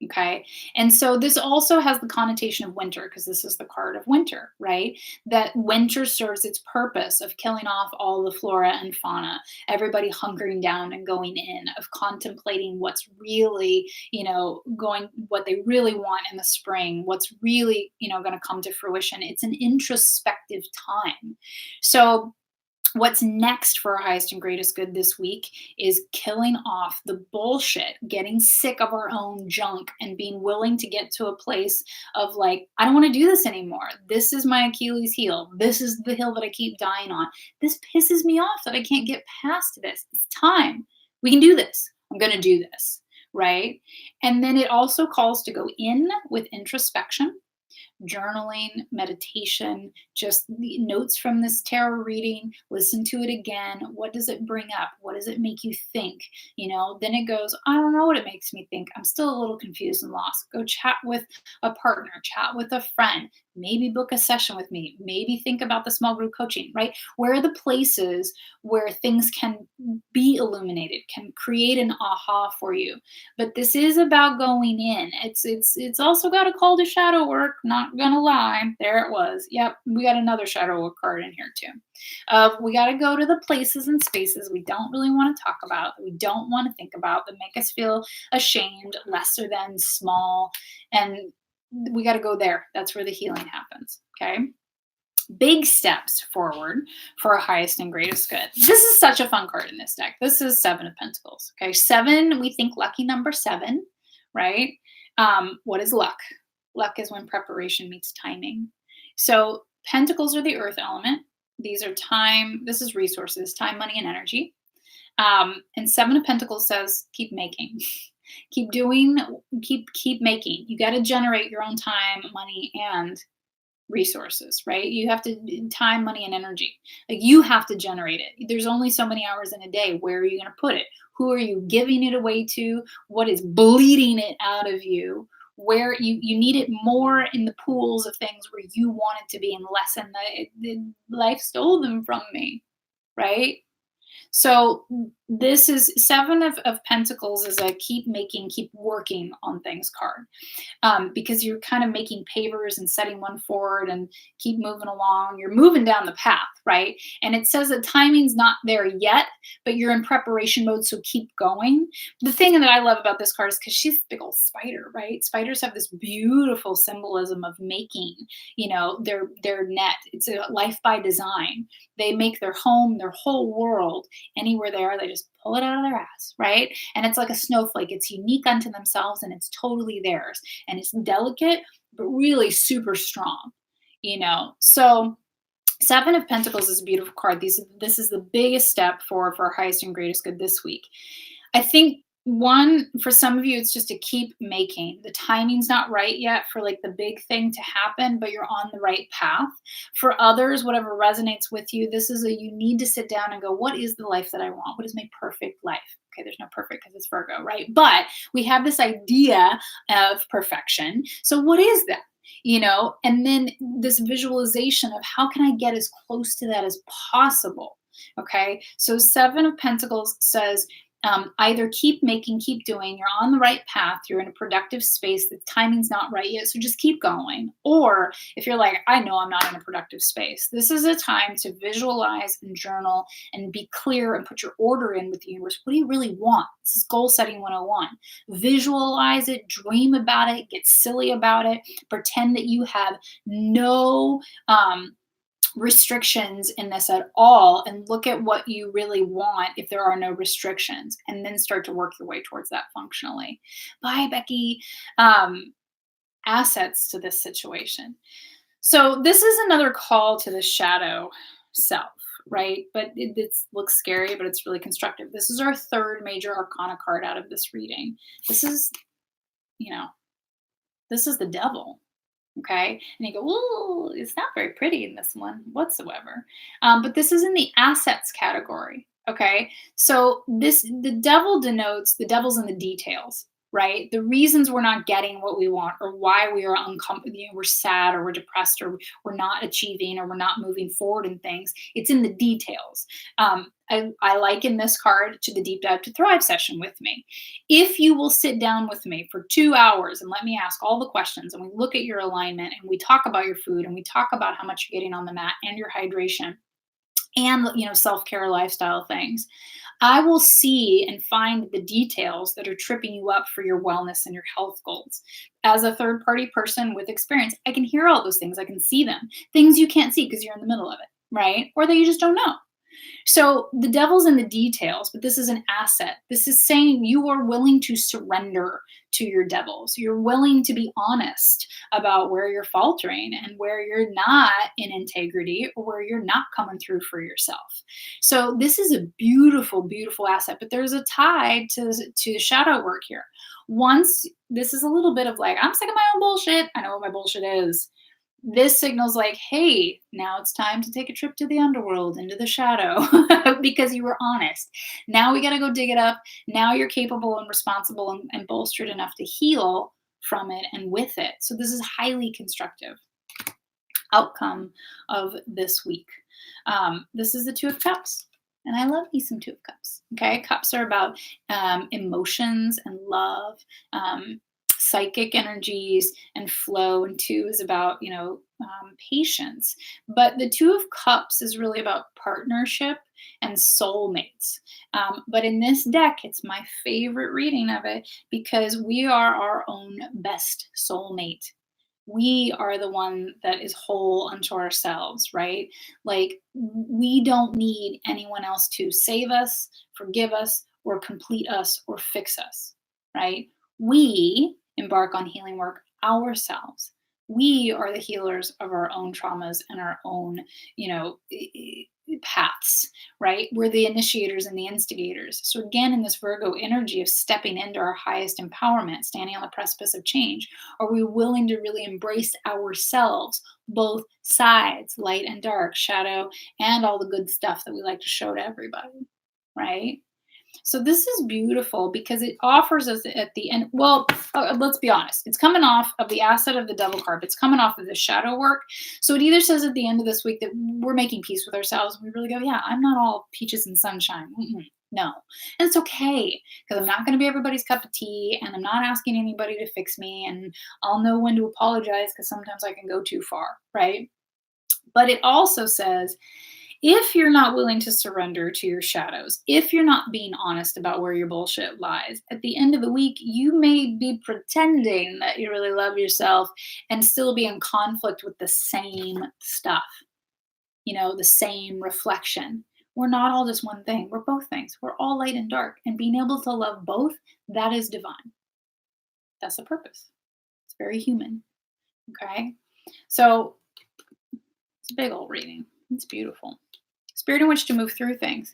Okay. And so this also has the connotation of winter, because this is the card of winter, right? That winter serves its purpose of killing off all the flora and fauna, everybody hunkering down and going in, of contemplating what's really, what they really want in the spring, what's really, going to come to fruition. It's an introspective time. So what's next for our highest and greatest good this week is killing off the bullshit, getting sick of our own junk, and being willing to get to a place of like, I don't want to do this anymore. This is my Achilles heel. This is the hill that I keep dying on. This pisses me off that I can't get past this. It's time. We can do this. I'm going to do this, right? And then it also calls to go in with introspection, journaling, meditation, just the notes from this tarot reading, listen to it again. What does it bring up? What does it make you think? Then it goes, I don't know what it makes me think. I'm still a little confused and lost. Go chat with a partner, chat with a friend, maybe book a session with me, maybe think about the small group coaching, right? Where are the places where things can be illuminated, can create an aha for you? But this is about going in. It's also got a call to shadow work, not gonna lie. There it was. Yep, we got another shadow work card in here too. We got to go to the places and spaces we don't really want to talk about, that we don't want to think about, that make us feel ashamed, lesser than, small, and we got to go there. That's where the healing happens. Okay. Big steps forward for our highest and greatest good. This is such a fun card in this deck. This is 7 of Pentacles. Okay. 7, we think lucky number 7, right? What is luck? Luck is when preparation meets timing. So Pentacles are the earth element. These are time. This is resources, time, money, and energy. And 7 of Pentacles says, keep making. Keep doing, keep making. You got to generate your own time, money, and resources, right? You have to, time, money, and energy. Like, you have to generate it. There's only so many hours in a day. Where are you going to put it? Who are you giving it away to? What is bleeding it out of you? Where you need it more in the pools of things where you want it to be, and less in the life stole them from me, right? So this is 7 of Pentacles is a keep making, keep working on things card, because you're kind of making pavers and setting one forward and keep moving along. You're moving down the path, right? And it says that timing's not there yet, but you're in preparation mode, so keep going. The thing that I love about this card is because she's a big old spider, right? Spiders have this beautiful symbolism of making, their net. It's a life by design. They make their home, their whole world, anywhere they are, they just pull it out of their ass, right? And it's like a snowflake. It's unique unto themselves and it's totally theirs. And it's delicate, but really super strong, So Seven of Pentacles is a beautiful card. This is the biggest step for our highest and greatest good this week. I think one, for some of you, it's just to keep making. The timing's not right yet for like the big thing to happen, but you're on the right path. For others, whatever resonates with you, you need to sit down and go, what is the life that I want? What is my perfect life? Okay, there's no perfect because it's Virgo, right? But we have this idea of perfection. So what is that? And then this visualization of how can I get as close to that as possible. Okay, so Seven of Pentacles says, either keep making, keep doing, you're on the right path, you're in a productive space, the timing's not right yet, so just keep going. Or if you're like, I know I'm not in a productive space, this is a time to visualize and journal and be clear and put your order in with the universe. What do you really want? This is goal setting 101. Visualize it, dream about it, get silly about it, pretend that you have no restrictions in this at all, and look at what you really want if there are no restrictions, and then start to work your way towards that functionally. Bye, Becky. Assets to this situation. So this is another call to the shadow self, right? But it looks scary, but it's really constructive. This is our third major arcana card out of this reading. This is the devil. Okay. And you go, well, it's not very pretty in this one whatsoever. But this is in the assets category. Okay. So the devil denotes the devil's in the details, right? The reasons we're not getting what we want, or why we are uncomfortable, we're sad, or we're depressed, or we're not achieving, or we're not moving forward in things. It's in the details. I liken this card to the Deep Dive to Thrive session with me. If you will sit down with me for 2 hours and let me ask all the questions, and we look at your alignment, and we talk about your food, and we talk about how much you're getting on the mat and your hydration and self-care lifestyle things, I will see and find the details that are tripping you up for your wellness and your health goals. As a third-party person with experience, I can hear all those things. I can see them. Things you can't see because you're in the middle of it, right? Or that you just don't know. So the devil's in the details, but this is an asset. This is saying you are willing to surrender to your devils. You're willing to be honest about where you're faltering and where you're not in integrity, or where you're not coming through for yourself. So this is a beautiful, beautiful asset, but there's a tie to shadow work here. Once this is a little bit of like, I'm sick of my own bullshit. I know what my bullshit is. This signals like, hey, now it's time to take a trip to the underworld, into the shadow, because you were honest. Now we got to go dig it up. Now you're capable and responsible and bolstered enough to heal from it and with it. So this is highly constructive outcome of this week. This is the Two of Cups. And I love me some Two of Cups. Okay, cups are about emotions and love, psychic energies and flow, and two is about patience. But the Two of Cups is really about partnership and soulmates. But in this deck, it's my favorite reading of it because we are our own best soulmate. We are the one that is whole unto ourselves, right? Like, we don't need anyone else to save us, forgive us, or complete us, or fix us, right? We embark on healing work ourselves. We are the healers of our own traumas and our own, paths, right? We're the initiators and the instigators. So again, in this Virgo energy of stepping into our highest empowerment, standing on the precipice of change, are we willing to really embrace ourselves, both sides, light and dark, shadow, and all the good stuff that we like to show to everybody, right? So this is beautiful because it offers us at the end. Well, let's be honest. It's coming off of the asset of the devil card. It's coming off of the shadow work. So it either says at the end of this week that we're making peace with ourselves. And we really go, yeah, I'm not all peaches and sunshine. No. And it's okay, because I'm not going to be everybody's cup of tea, and I'm not asking anybody to fix me. And I'll know when to apologize, because sometimes I can go too far, right? But it also says, If you're not willing to surrender to your shadows, if you're not being honest about where your bullshit lies, at the end of the week, you may be pretending that you really love yourself and still be in conflict with the same stuff, the same reflection. We're not all just one thing. We're both things. We're all light and dark. And being able to love both, that is divine. That's the purpose. It's very human. Okay. So it's a big old reading. It's beautiful. Spirit in which to move through things.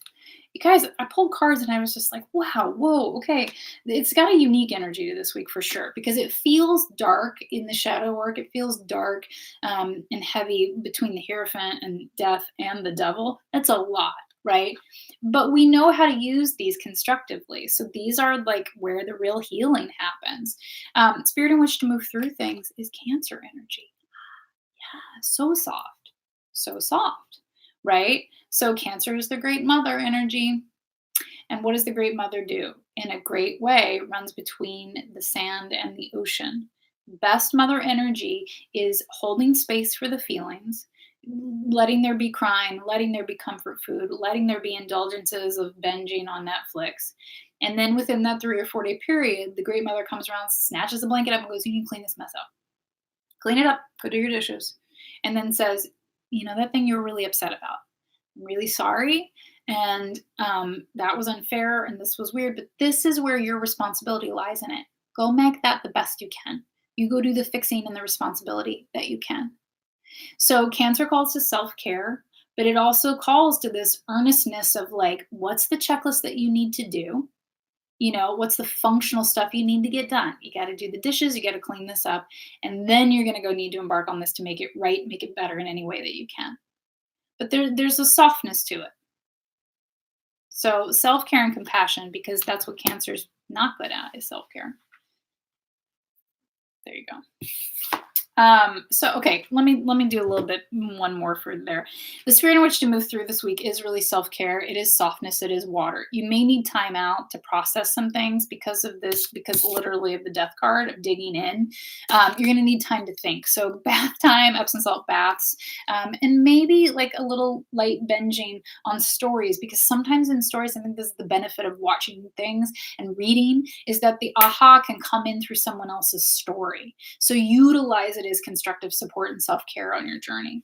You guys, I pulled cards and I was just like, wow, whoa, okay. It's got a unique energy to this week for sure, because it feels dark in the shadow work. It feels dark and heavy between the Hierophant and death and the devil. That's a lot, right? But we know how to use these constructively. So these are like where the real healing happens. Spirit in which to move through things is Cancer energy. Yeah, so soft, right? So Cancer is the great mother energy. And what does the great mother do? In a great way, runs between the sand and the ocean. Best mother energy is holding space for the feelings, letting there be crying, letting there be comfort food, letting there be indulgences of binging on Netflix. And then within that 3 or 4 day period, the great mother comes around, snatches the blanket up and goes, you need to clean this mess up. Clean it up, go do your dishes. And then says, that thing you were really upset about. I'm really sorry. And that was unfair and this was weird, but this is where your responsibility lies in it. Go make that the best you can. You go do the fixing and the responsibility that you can. So Cancer calls to self-care, but it also calls to this earnestness of like, what's the checklist that you need to do? What's the functional stuff you need to get done? You got to do the dishes, you got to clean this up, and then you're going to go need to embark on this to make it right, make it better in any way that you can. But there's a softness to it. So self-care and compassion, because that's what Cancer's not good at, is self-care. There you go. So okay, let me do a little bit one more for there. The spirit in which to move through this week is really self-care. It is softness. It is water. You may need time out to process some things because of this, because literally of the death card of digging in. You're going to need time to think. So bath time, Epsom salt baths, and maybe like a little light binging on stories, because sometimes in stories, I think this is the benefit of watching things and reading, is that the aha can come in through someone else's story. So utilize it as constructive support and self-care on your journey.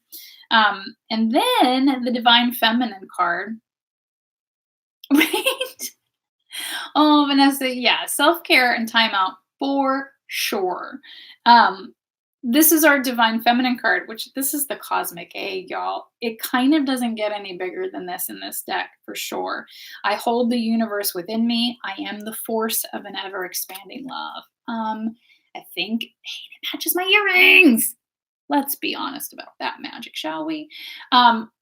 And then the Divine Feminine card, right? Oh, Vanessa, yeah, self-care and timeout for sure. This is our Divine Feminine card, which this is the Cosmic Egg, y'all. It kind of doesn't get any bigger than this in this deck, for sure. I hold the universe within me. I am the force of an ever-expanding love. I think, hey, it matches my earrings. Let's be honest about that magic, shall we?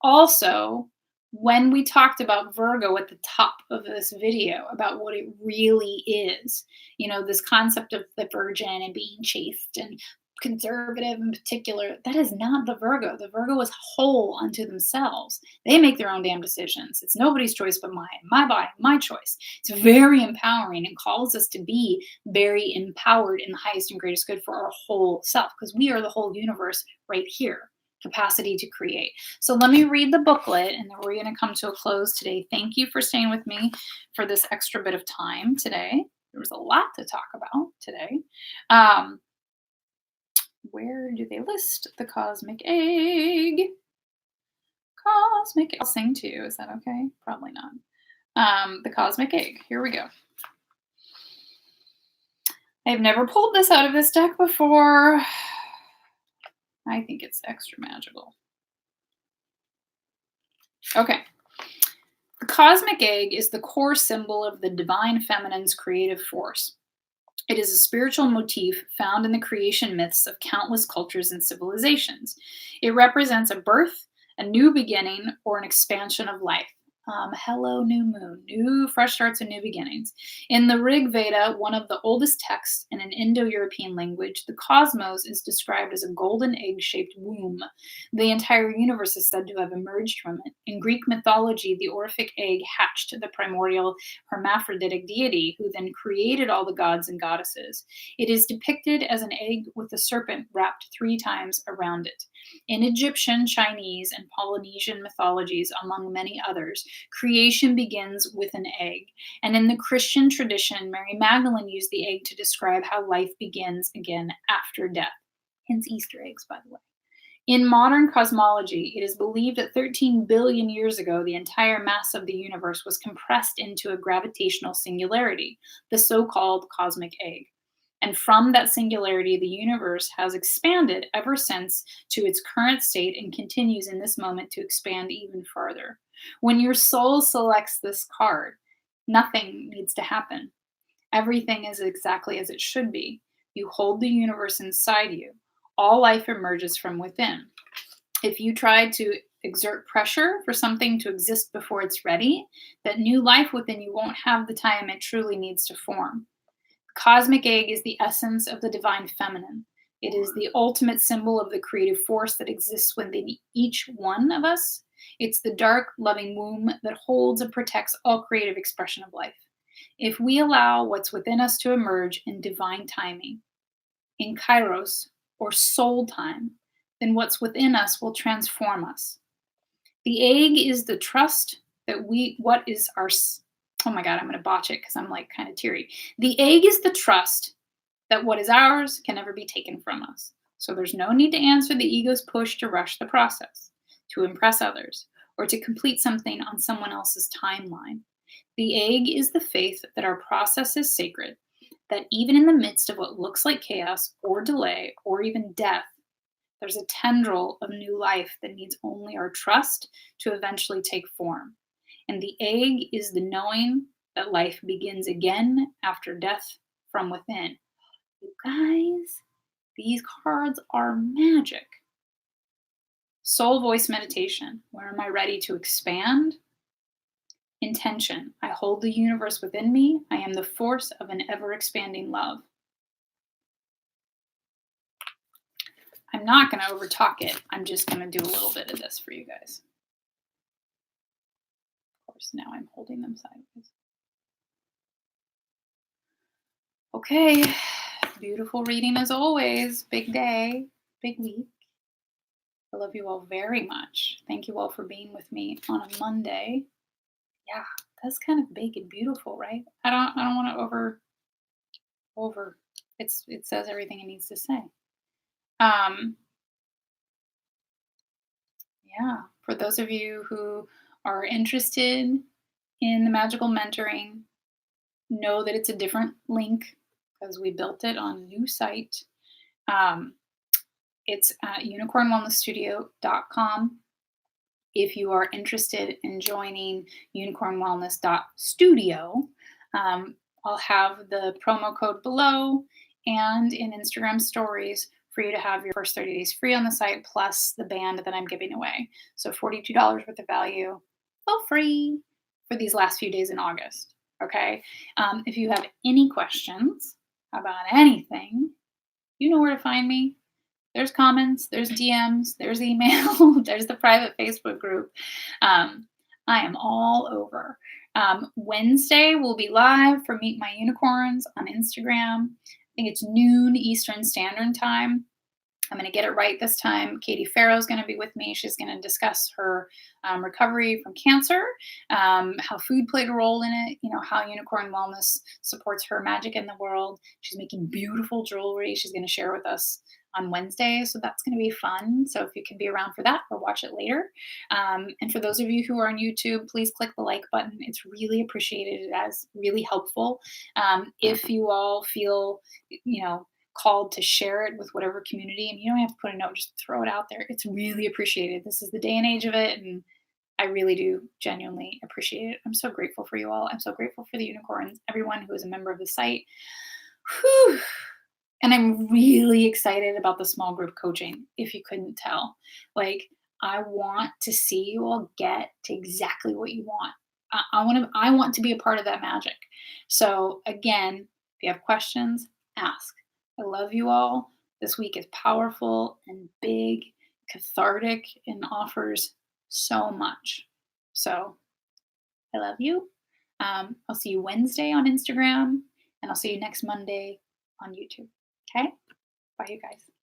Also, when we talked about Virgo at the top of this video, about what it really is, this concept of the virgin and being chaste and conservative in particular, that is not the Virgo. The Virgo is whole unto themselves. They make their own damn decisions. It's nobody's choice but mine, my body, my choice. It's very empowering and calls us to be very empowered in the highest and greatest good for our whole self, because we are the whole universe right here. Capacity to create. So let me read the booklet and then we're going to come to a close today. Thank you for staying with me for this extra bit of time today. There was a lot to talk about today. Where do they list the Cosmic Egg? Cosmic Egg. I'll sing to you. Is that okay? Probably not. The Cosmic Egg. Here we go. I've never pulled this out of this deck before. I think it's extra magical. Okay. The Cosmic Egg is the core symbol of the Divine Feminine's creative force. It is a spiritual motif found in the creation myths of countless cultures and civilizations. It represents a birth, a new beginning, or an expansion of life. Hello, new moon, new fresh starts and new beginnings. In the Rig Veda, one of the oldest texts in an Indo-European language, the cosmos is described as a golden egg-shaped womb. The entire universe is said to have emerged from it. In Greek mythology, the Orphic egg hatched the primordial hermaphroditic deity, who then created all the gods and goddesses. It is depicted as an egg with a serpent wrapped 3 times around it. In Egyptian, Chinese, and Polynesian mythologies, among many others, creation begins with an egg. And in the Christian tradition, Mary Magdalene used the egg to describe how life begins again after death. Hence Easter eggs, by the way. In modern cosmology, it is believed that 13 billion years ago, the entire mass of the universe was compressed into a gravitational singularity, the so called cosmic egg. And from that singularity, the universe has expanded ever since to its current state and continues in this moment to expand even further. When your soul selects this card, nothing needs to happen. Everything is exactly as it should be. You hold the universe inside you. All life emerges from within. If you try to exert pressure for something to exist before it's ready, that new life within you won't have the time it truly needs to form. The cosmic egg is the essence of the divine feminine. It is the ultimate symbol of the creative force that exists within each one of us. It's the dark, loving womb that holds and protects all creative expression of life. If we allow what's within us to emerge in divine timing, in kairos, or soul time, then what's within us will transform us. The egg is the trust that oh my God, I'm going to botch it because I'm like kind of teary. The egg is the trust that what is ours can never be taken from us. So there's no need to answer the ego's push to rush the process, to impress others, or to complete something on someone else's timeline. The egg is the faith that our process is sacred, that even in the midst of what looks like chaos or delay or even death, there's a tendril of new life that needs only our trust to eventually take form. And the egg is the knowing that life begins again after death from within. You guys, these cards are magic. Soul voice meditation. Where am I ready to expand? Intention. I hold the universe within me. I am the force of an ever-expanding love. I'm not going to overtalk it. I'm just going to do a little bit of this for you guys. Of course, now I'm holding them sideways. Okay. Beautiful reading as always. Big day, big week. I love you all very much. Thank you all for being with me on a Monday. Yeah, that's kind of big and beautiful, right? I don't want to over. It says everything it needs to say. Yeah, for those of you who are interested in the magical mentoring, know that it's a different link because we built it on a new site. It's at UnicornWellness.Studio.com. If you are interested in joining UnicornWellness.Studio, I'll have the promo code below and in Instagram stories for you to have your first 30 days free on the site, plus the band that I'm giving away. So $42 worth of value, all free for these last few days in August. Okay. If you have any questions about anything, you know where to find me. There's comments, there's DMs, there's email, there's the private Facebook group. I am all over. Wednesday we'll be live for Meet My Unicorns on Instagram. I think it's noon Eastern Standard Time. I'm going to get it right this time. Katie Farrow is going to be with me. She's going to discuss her recovery from cancer, how food played a role in it, how Unicorn Wellness supports her magic in the world. She's making beautiful jewelry. She's going to share with us on Wednesday. So that's going to be fun. So if you can be around for that or watch it later. And for those of you who are on YouTube, please click the like button. It's really appreciated. It's really helpful. If you all feel, called to share it with whatever community, and you don't have to put a note, just throw it out there. It's really appreciated. This is the day and age of it, and I really do genuinely appreciate it. I'm so grateful for you all. I'm so grateful for the unicorns, everyone who is a member of the site. Whew. And I'm really excited about the small group coaching, if you couldn't tell. I want to see you all get to exactly what you want. I want to be a part of that magic. So again, if you have questions, ask. I love you all. This week is powerful and big, cathartic, and offers so much. So I love you. I'll see you Wednesday on Instagram, and I'll see you next Monday on YouTube. Okay? Bye, you guys.